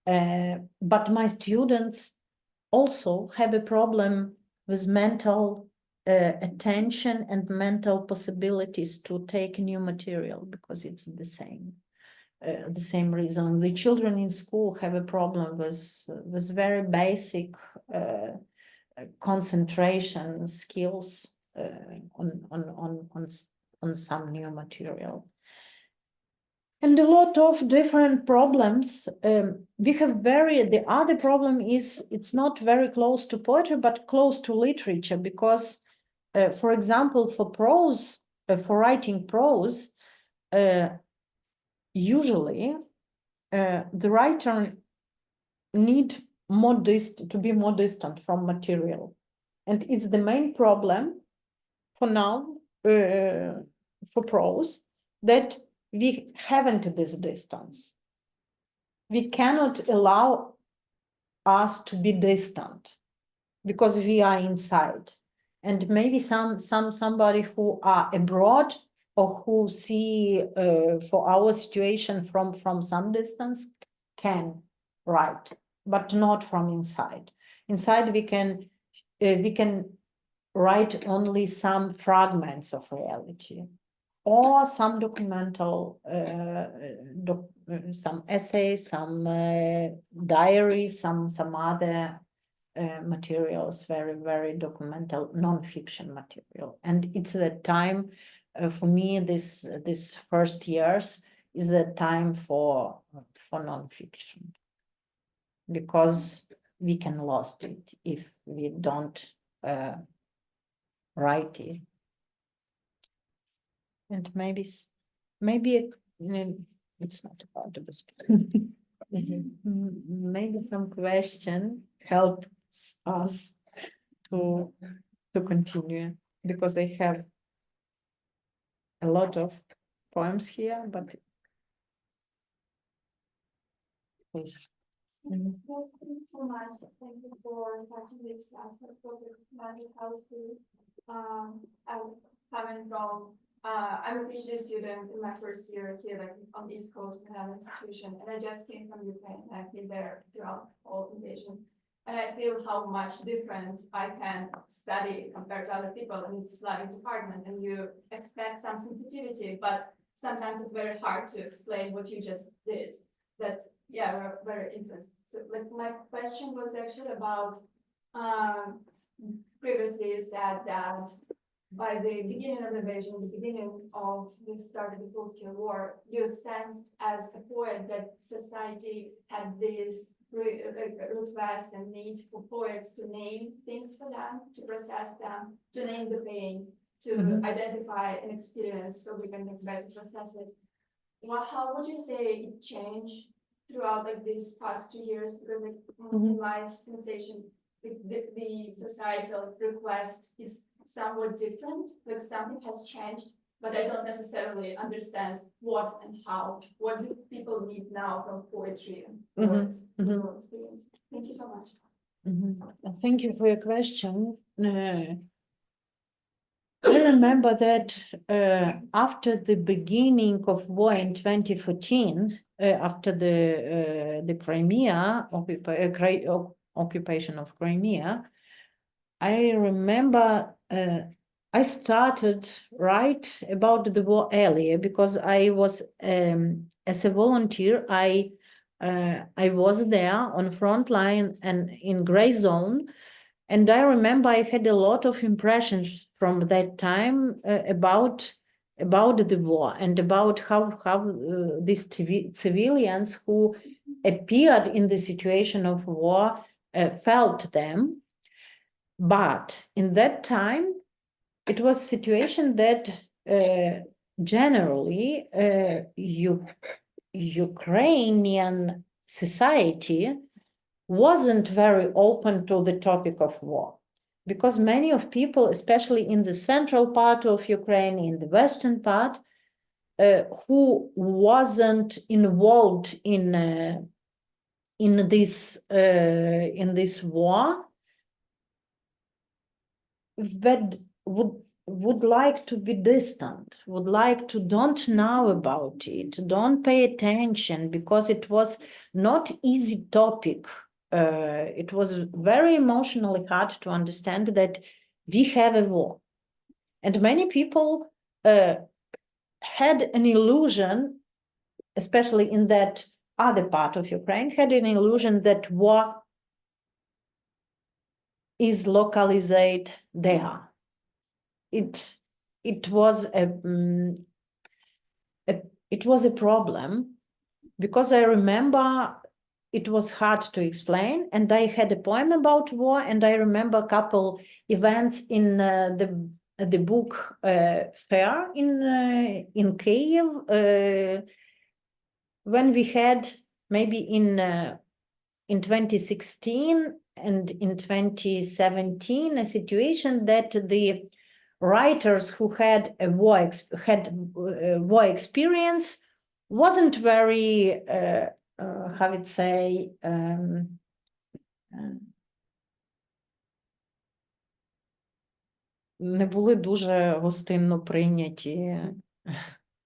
but my students also have a problem with mental attention and mental possibilities to take new material because it's the same reason. The children in school have a problem with very basic concentration skills on some new material. And a lot of different problems. We have the other problem is it's not very close to poetry, but close to literature, because, for example, for prose, for writing prose, usually the writer need to be more distant from material. And it's the main problem for now, for prose, that we haven't this distance. We cannot allow us to be distant because we are inside. And maybe somebody who are abroad or who see for our situation from some distance can write, but not from inside. Inside we can write only some fragments of reality, or some documental, some essays, some diaries, some other materials, very, very documental, non-fiction material. And it's the time for me, this first years is the time for non-fiction, because we can lost it if we don't write it. And maybe it's not about this. Maybe some question helps us to continue, because I have a lot of poems here, but please. Well, thank you so much. Thank you for touching this aspect of the magic house too. I'm a PhD student in my first year here, like on the East Coast in an institution, and I just came from Ukraine. And I've been there throughout all invasion, and I feel how much different I can study compared to other people in the Slavic department. And you expect some sensitivity, but sometimes it's very hard to explain what you just did. That we're very interested. So, like, my question was actually about previously you said that by the beginning of the invasion, the beginning of the start of the full-scale war, you sensed as a poet that society had this request and need for poets to name things for them, to process them, to name the pain, to identify an experience so we can better process it. Well, how would you say it changed throughout like these past 2 years? Because like in my sensation, the societal request is somewhat different, like something has changed but I don't necessarily understand what and how. What do people need now from poetry and words in your experience? Thank you so much. Thank you for your question. I remember that after the beginning of war in 2014, after the Crimea occupation of Crimea, I remember I started write about the war earlier because I was as a volunteer. I was there on front line and in gray zone. And I remember I had a lot of impressions from that time about the war and about how these civilians who appeared in the situation of war felt them. But in that time, it was a situation that generally Ukrainian society wasn't very open to the topic of war, because many of people, especially in the central part of Ukraine, in the western part, who wasn't involved in this war, that would like to be distant, would like to don't know about it, don't pay attention, because it was not easy topic. It was very emotionally hard to understand that we have a war. And many people had an illusion, especially in that other part of Ukraine, had an illusion that war is localized there. It was a problem, because I remember it was hard to explain, and I had a poem about war, and I remember a couple events in the book fair in Kyiv, when we had maybe in 2016 and in 2017 a situation that the writers who had a war experience wasn't very how would say не були дуже гостинно прийняті.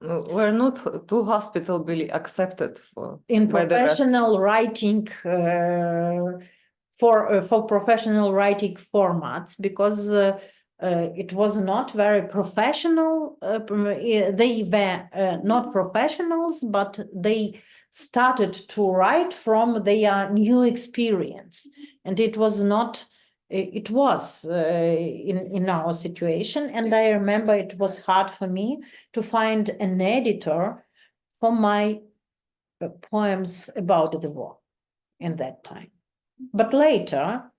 We're not too hospitably accepted in professional writing for professional writing formats, because it was not very professional. They were not professionals, but they started to write from their new experience, and it was not. It was in our situation, and I remember it was hard for me to find an editor for my poems about the war in that time. But later,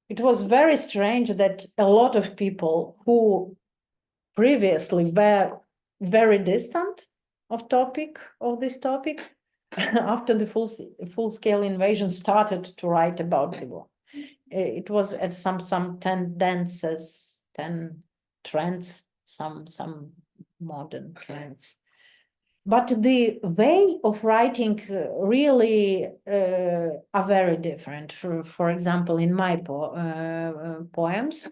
it was very strange that a lot of people who previously were very distant of this topic, after the full-scale invasion, started to write about the war. It was at some tendencies, trends, some modern trends. But the way of writing really are very different. For example, in my poems,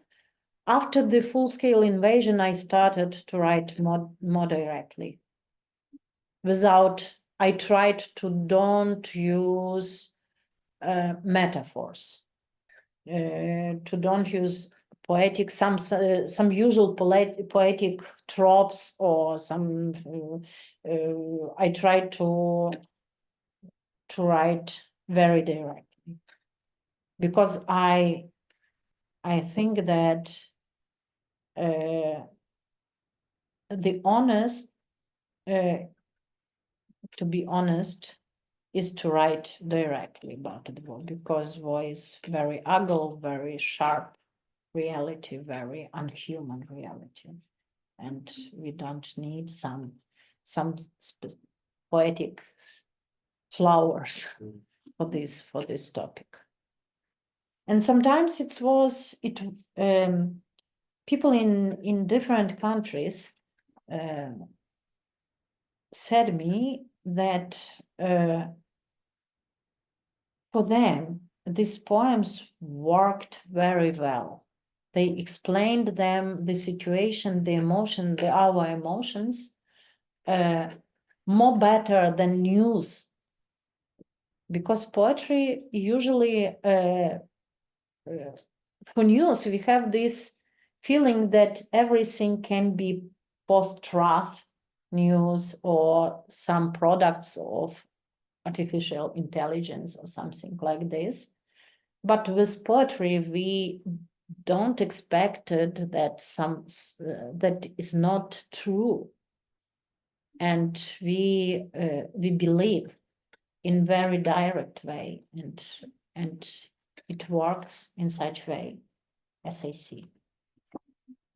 after the full-scale invasion, I started to write more directly. I tried to don't use metaphors, to don't use poetic, some usual poetic tropes, or some. I tried to write very directly, because I think that to be honest, is to write directly about the war, because war is very ugly, very sharp reality, very unhuman reality, and we don't need some poetic flowers for this topic. And sometimes people in different countries said me that for them, these poems worked very well. They explained them, the situation, the emotion, our emotions, more better than news. Because poetry usually, for news, we have this feeling that everything can be post-truth news or some products of artificial intelligence or something like this. But with poetry, we don't expect that that is not true, and we believe in very direct way, and it works in such way, as I see.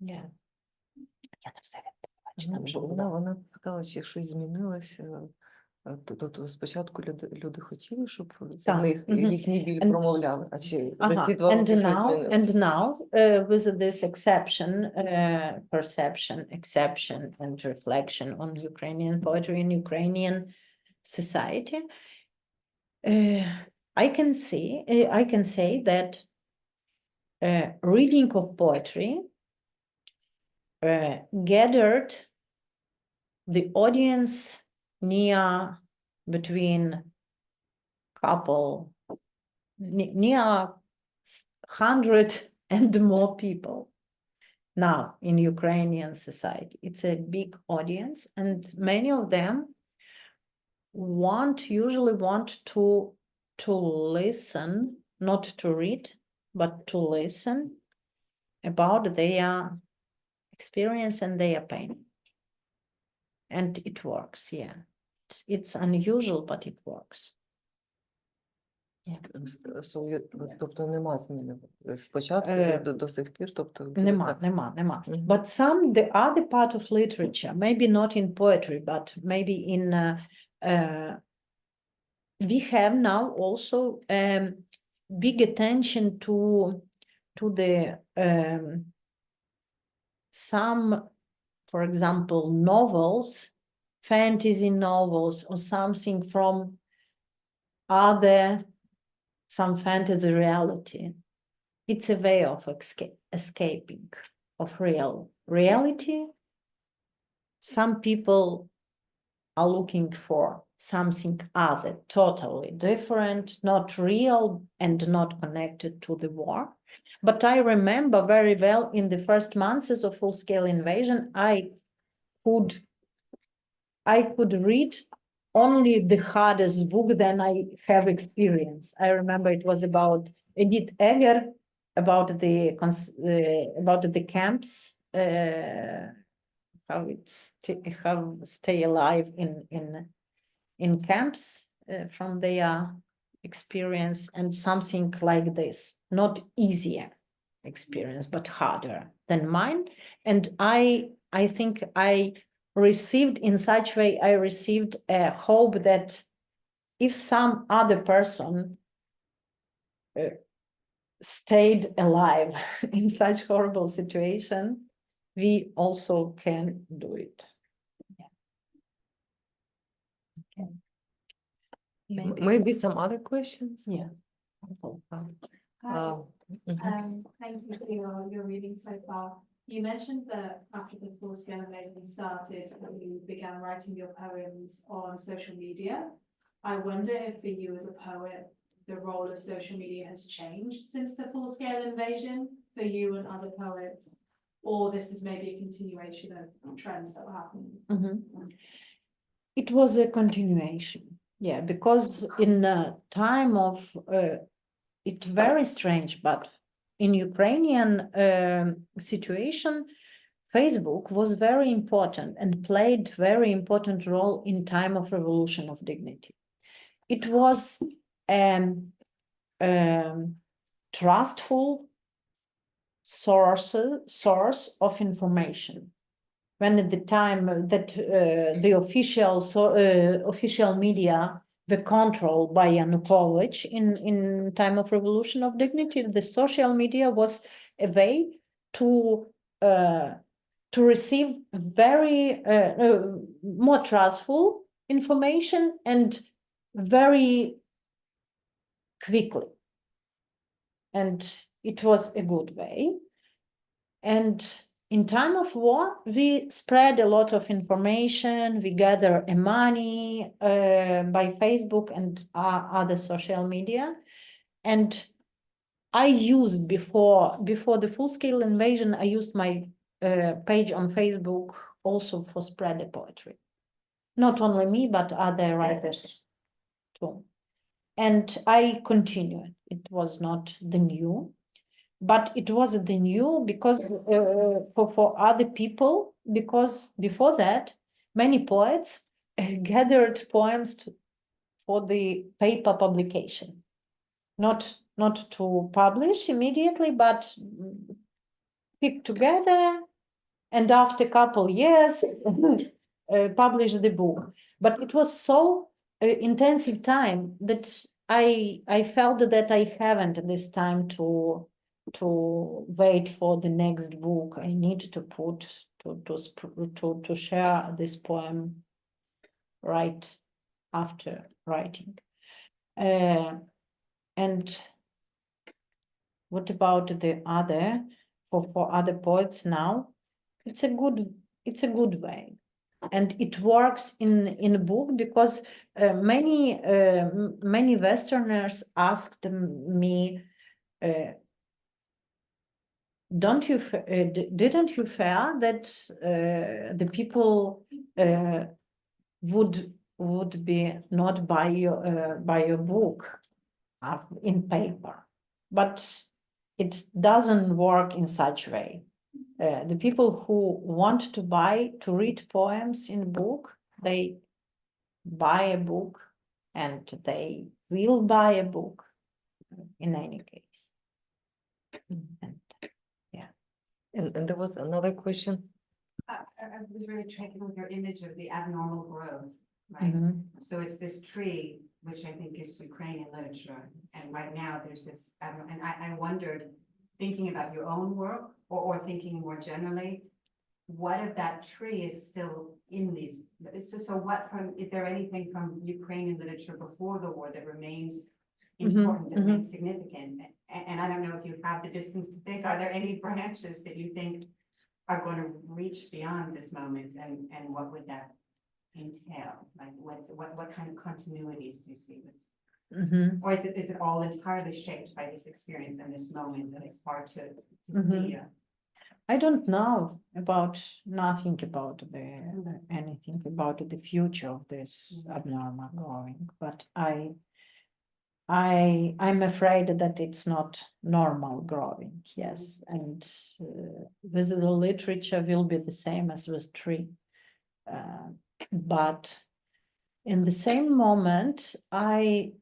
Yeah. Вона питала, чи щось змінилося. Тобто спочатку люди хотіли, щоб за Так. них їхній біль And- промовляли, а чи за ці 2 And роки щось now, змінилося? with this exception, perception, exception, and reflection on Ukrainian poetry and Ukrainian society, I can say that reading of poetry gathered the audience near between near 100 and more people now in Ukrainian society. It's a big audience, and many of them usually want to listen, not to read, but to listen about their experience and their pain. And it works, yeah. It's unusual, but it works. Тобто нема зміни спочатку до сих пір, тобто Нема. But the other part of literature, maybe not in poetry, but maybe in we have now also big attention to the some, for example, novels, fantasy novels, or something from some fantasy reality. It's a way of escaping of reality. Some people are looking for something other, totally different, not real and not connected to the war. But I remember very well in the first months of full-scale invasion, I could read only the hardest book that I have experienced. I remember it was about Edith Eger, about the camps, how stay alive in camps from their experience, and something like this. Not easier experience, but harder than mine. And I think I received in such way, I received a hope that if some other person stayed alive in such horrible situation, we also can do it. Yeah. Okay. Maybe some other questions? Yeah. Thank you for your reading so far. You mentioned that after the full-scale invasion started, you began writing your poems on social media. I wonder if for you as a poet, the role of social media has changed since the full-scale invasion for you and other poets, or this is maybe a continuation of trends that were happening? It was a continuation, yeah, because in a time of it's very strange, but in Ukrainian situation, Facebook was very important and played very important role in time of revolution of dignity. It was trustful source of information. When at the time that the official media were controlled by Yanukovych in time of revolution of dignity, the social media was a way to to receive very more trustful information and very quickly. And it was a good way. And in time of war, we spread a lot of information. We gather money by Facebook and other social media. And I used before the full-scale invasion, I used my page on Facebook also for spread the poetry. Not only me, but other writers too. And I continued. It was not the new, but it was the new because for other people, because before that, many poets gathered poems for the paper publication, not to publish immediately, but pick together, and after a couple years, publish the book. But it was so intensive time that I felt that I haven't this time to wait for the next book. I need to put to share this poem right after writing. And what about the other for other poets now? It's a good way, and it works in a book because many Westerners asked me, didn't you fear that the people would be not buy your book in paper? But it doesn't work in such way. The people who want to read poems in a book, they buy a book, and they will buy a book in any case. And yeah. And there was another question. I was really taken with your image of the abnormal growth, right? Mhm. So it's this tree, which I think is Ukrainian literature, and right now there's this, and I wondered, thinking about your own work, or thinking more generally, what if that tree is still in these, so what is there anything from Ukrainian literature before the war that remains important, that remains significant? And I don't know if you have the distance to think, are there any branches that you think are going to reach beyond this moment, and what would that entail? Like what kind of continuities do you see with? Or is it all entirely shaped by this experience and this moment, and it's hard to see? I don't know nothing about anything about the future of this abnormal growing, but I'm afraid that it's not normal growing. Yes, and with the literature will be the same as with tree, but in the same moment, I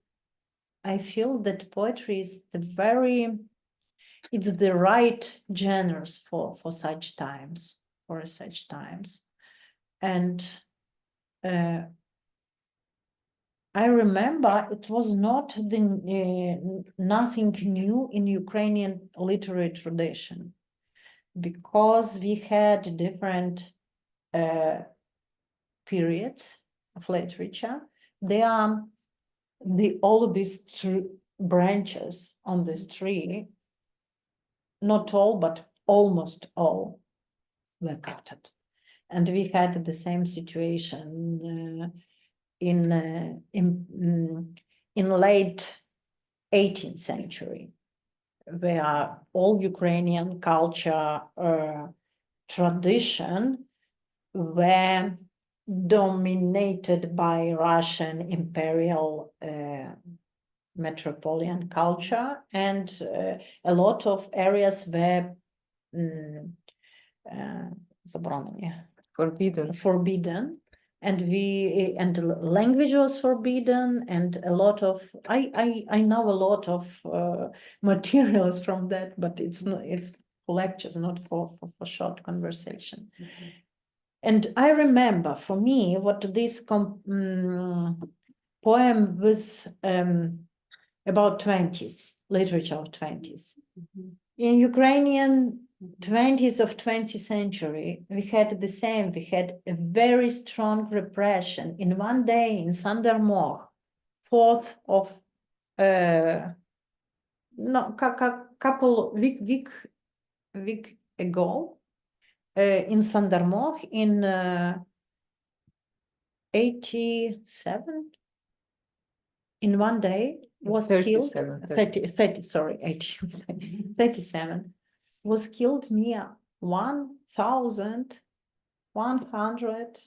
feel that poetry is it's the right genres for such times, and I remember it was not nothing new in Ukrainian literary tradition, because we had different periods of literature. There are all these branches on this tree, not all, but almost all were cut. And we had the same situation in late 18th century, where all Ukrainian culture tradition were dominated by Russian imperial metropolitan culture, and a lot of areas were forbidden, and language was forbidden, and a lot of I know a lot of materials from that, but it's lectures, not for short conversation. And I remember, for me, what this poem was about 20s, literature of 20s. In Ukrainian, 20th of 20th century, we had the same. We had a very strong repression. In one day in Sandermoor, 4th of couple week ago, in Sandermoor in 87, in one day was killed 37 was killed near 1,100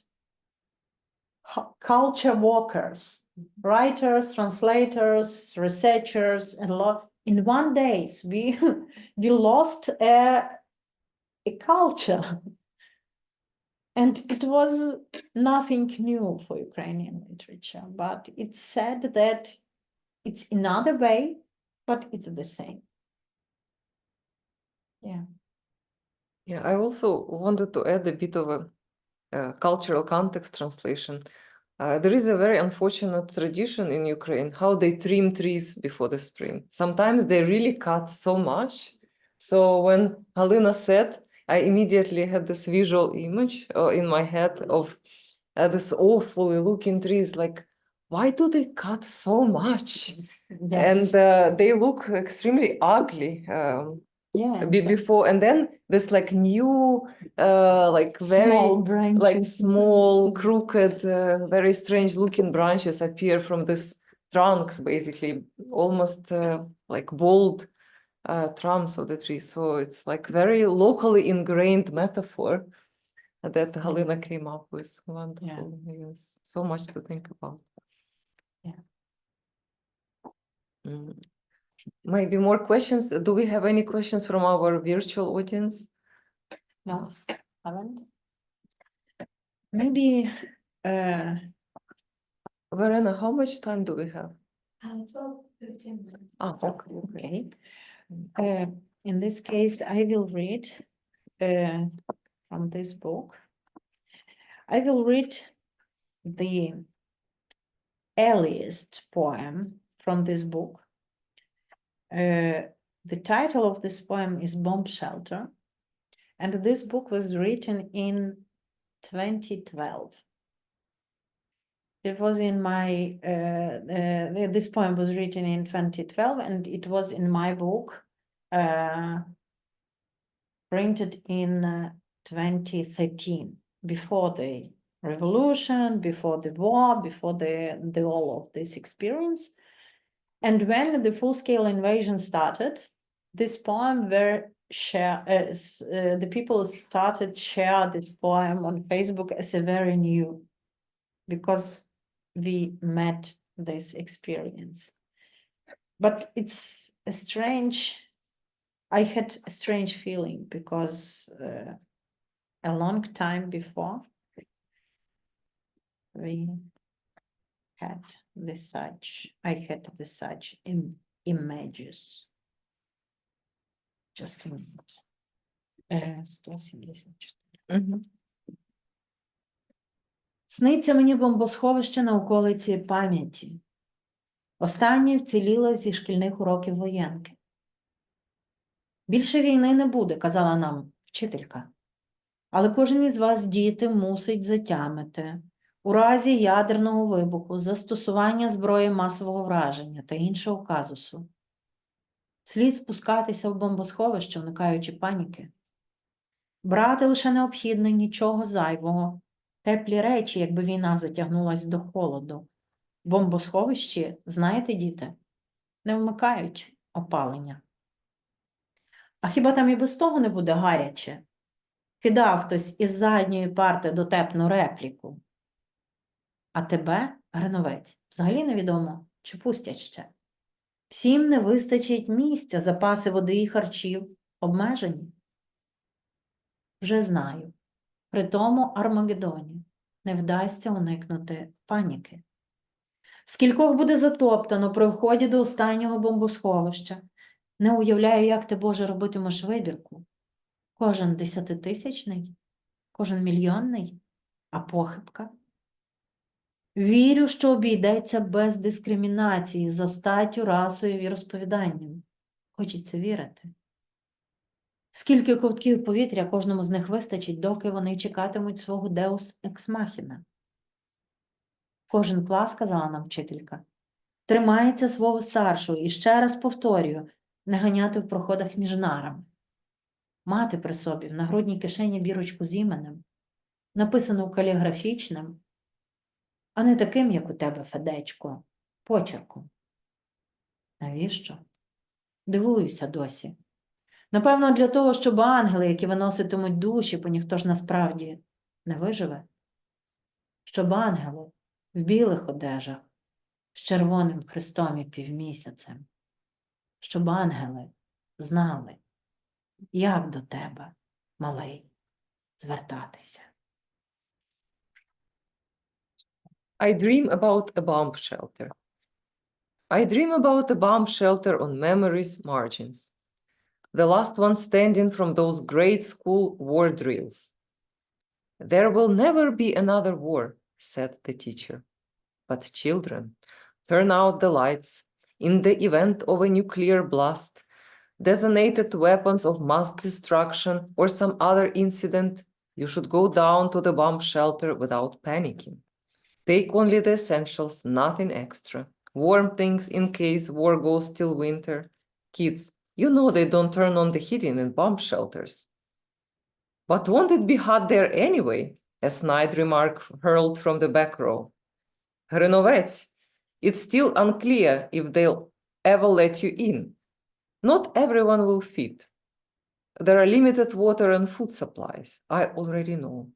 culture workers, writers, translators, researchers, and a lot. In one day, we lost a culture. And it was nothing new for Ukrainian literature, but it's said that it's another way, but it's the same. Yeah. Yeah, I also wanted to add a bit of a cultural context translation. There is a very unfortunate tradition in Ukraine, how they trim trees before the spring. Sometimes they really cut so much. So when Halyna said, I immediately had this visual image in my head of this awfully looking trees, like, why do they cut so much? Yes. And they look extremely ugly. Yeah, Before, and then this like new like very small branches, like small crooked very strange looking branches appear from this trunks, basically almost like bold trunks of the tree. So it's like very locally ingrained metaphor that Halyna came up with. Wonderful. Yes, so much to think about. Yeah. Maybe more questions. Do we have any questions from our virtual audience? No, haven't. Maybe Verena, how much time do we have? 12, 15 minutes. Okay. in this case, I will read from this book. I will read the earliest poem from this book. The title of this poem is Bomb Shelter, and this book was written in 2012. It was in my, this poem was written in 2012, and it was in my book, printed in 2013, before the revolution, before the war, before the all of this experience. And when the full-scale invasion started, this poem were share, the people started share this poem on Facebook as a very new, because we met this experience. But it's a strange, I had a strange feeling, because a long time before we had this such, I had this such images. Just a minute. 174. Сниться мені бомбосховище на околиці пам'яті. Останнє вціліло зі шкільних уроків воєнки. Більше війни не буде, казала нам вчителька. Але кожен із вас, діти, мусить затямити у разі ядерного вибуху, застосування зброї масового враження та іншого казусу. Слід спускатися в бомбосховище, уникаючи паніки. Брати лише необхідне, нічого зайвого. Теплі речі, якби війна затягнулась до холоду. В бомбосховищі, знаєте, діти, не вмикають опалення. А хіба там і без того не буде гаряче? Кидав хтось із задньої парти дотепну репліку. А тебе, Гриновець, взагалі невідомо, чи пустять ще. Всім не вистачить місця, запаси води і харчів обмежені. Вже знаю, при тому Армагеддоні не вдасться уникнути паніки. Скількох буде затоптано при вході до останнього бомбосховища. Не уявляю, як ти, Боже, робитимеш вибірку. Кожен 10-тисячний, кожен мільйонний, а похибка. Вірю, що обійдеться без дискримінації за статтю, расою і віросповіданням. Хочеться вірити. Скільки ковтків повітря кожному з них вистачить, доки вони чекатимуть свого Deus Ex Machina? Кожен клас, сказала нам вчителька, тримається свого старшого і ще раз повторюю, не ганяти в проходах між нарами. Мати при собі в нагрудній кишені бірочку з іменем, написану каліграфічним, а не таким, як у тебе, Федечко, почерком. Навіщо? Дивуюся досі. Напевно, для того, щоб ангели, які виноситимуть душі, бо ніхто ж насправді не виживе. Щоб ангели в білих одежах з червоним хрестом і півмісяцем. Щоб ангели знали, як до тебе, малий, звертатися. I dream about a bomb shelter. I dream about a bomb shelter on memory's margins. The last one standing from those great school war drills. There will never be another war, said the teacher. But children, turn out the lights. In the event of a nuclear blast, detonated weapons of mass destruction, or some other incident, you should go down to the bomb shelter without panicking. Take only the essentials, nothing extra. Warm things in case war goes till winter. Kids, you know they don't turn on the heating in bomb shelters. But won't it be hot there anyway? A snide remark hurled from the back row. Hrenovets, it's still unclear if they'll ever let you in. Not everyone will fit. There are limited water and food supplies, I already know.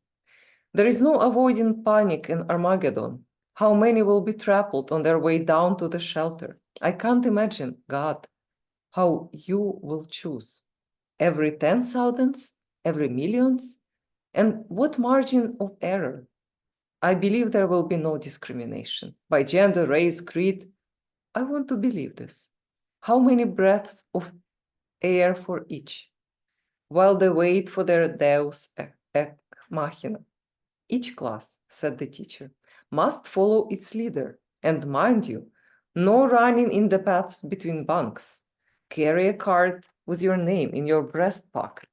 There is no avoiding panic in Armageddon. How many will be trampled on their way down to the shelter? I can't imagine, God, how you will choose. Every 10,000s? Every millions? And what margin of error? I believe there will be no discrimination by gender, race, creed. I want to believe this. How many breaths of air for each? While they wait for their Deus Ex Machina. Each class, said the teacher, must follow its leader. And mind you, no running in the paths between bunks. Carry a card with your name in your breast pocket.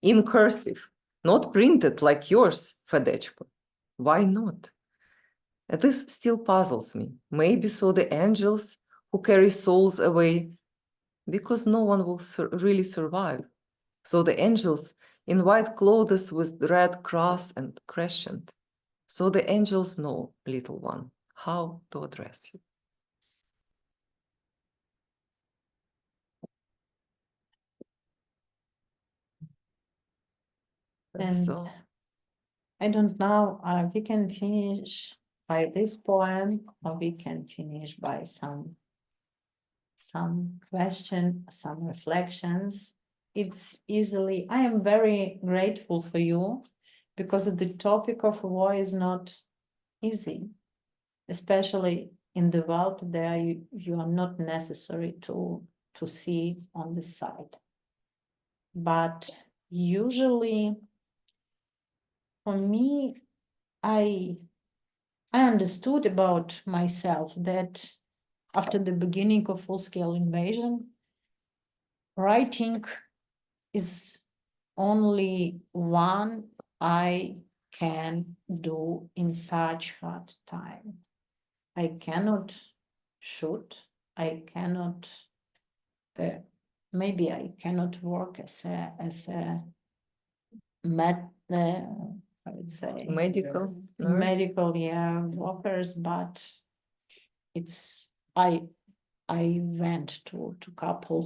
In cursive, not printed like yours, Fedechko. Why not? This still puzzles me. Maybe so the angels who carry souls away, because no one will really survive. So the angels in white clothes with red cross and crescent. So the angels know, little one, how to address you. And So, I don't know, we can finish by this poem, or we can finish by some question, some reflections. It's easily, I am very grateful for you, because the topic of war is not easy, especially in the world there you are not necessary to see on the side. But usually for me, I understood about myself that after the beginning of full-scale invasion, writing is only one I can do in such hard time. I cannot shoot, I cannot, maybe I cannot work as a I would say medical, medical workers, but it's I went to couple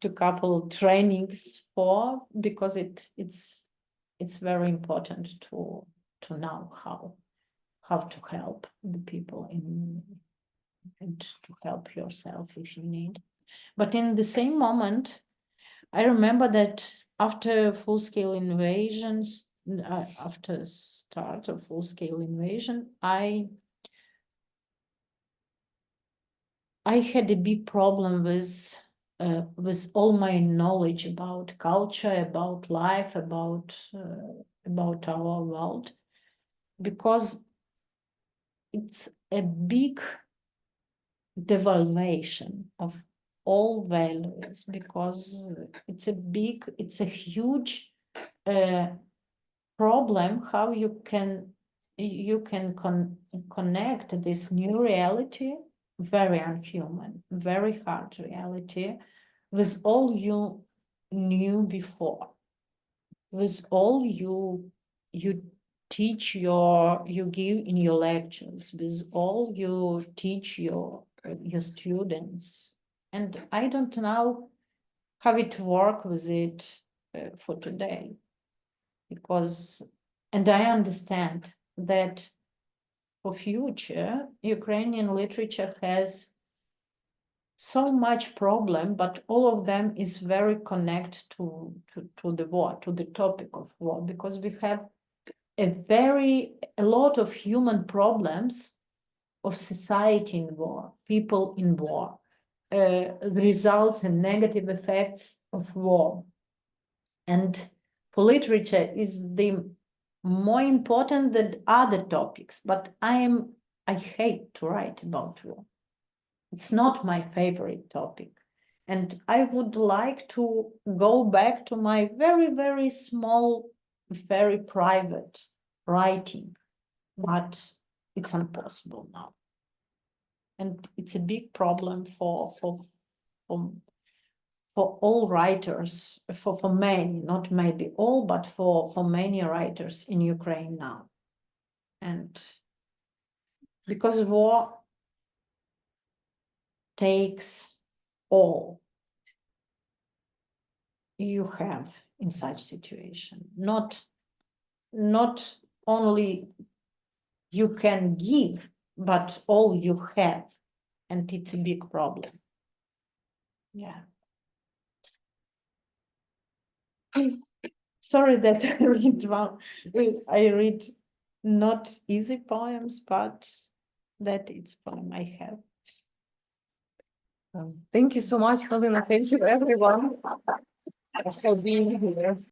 to couple trainings because it's very important to know how to help the people and to help yourself if you need. But in the same moment, I remember that after full-scale invasions, after start of full-scale invasion, I had a big problem with all my knowledge about culture, about life, about our world, because it's a big devaluation of all values, because it's a huge problem how you can connect this new reality, very unhuman, very hard reality, with all you knew before, with all you teach you give in your lectures, with all you teach your students. And I don't know how it work with it for today, because, and I understand that for future, Ukrainian literature has so much problem, but all of them is very connected to the war, to the topic of war, because we have a lot of human problems of society in war, people in war, the results and negative effects of war. And for literature is the more important than other topics, but I hate to write about war. It's not my favorite topic. And I would like to go back to my very, very small, very private writing, but it's impossible now. And it's a big problem for all writers, for many, not maybe all, but for many writers in Ukraine now. And because war takes all you have in such situation, not only you can give, but all you have, and it's a big problem. Yeah. Sorry that I read not easy poems, but that it's poem I have. Thank you so much, Halyna. Thank you, everyone, for being here.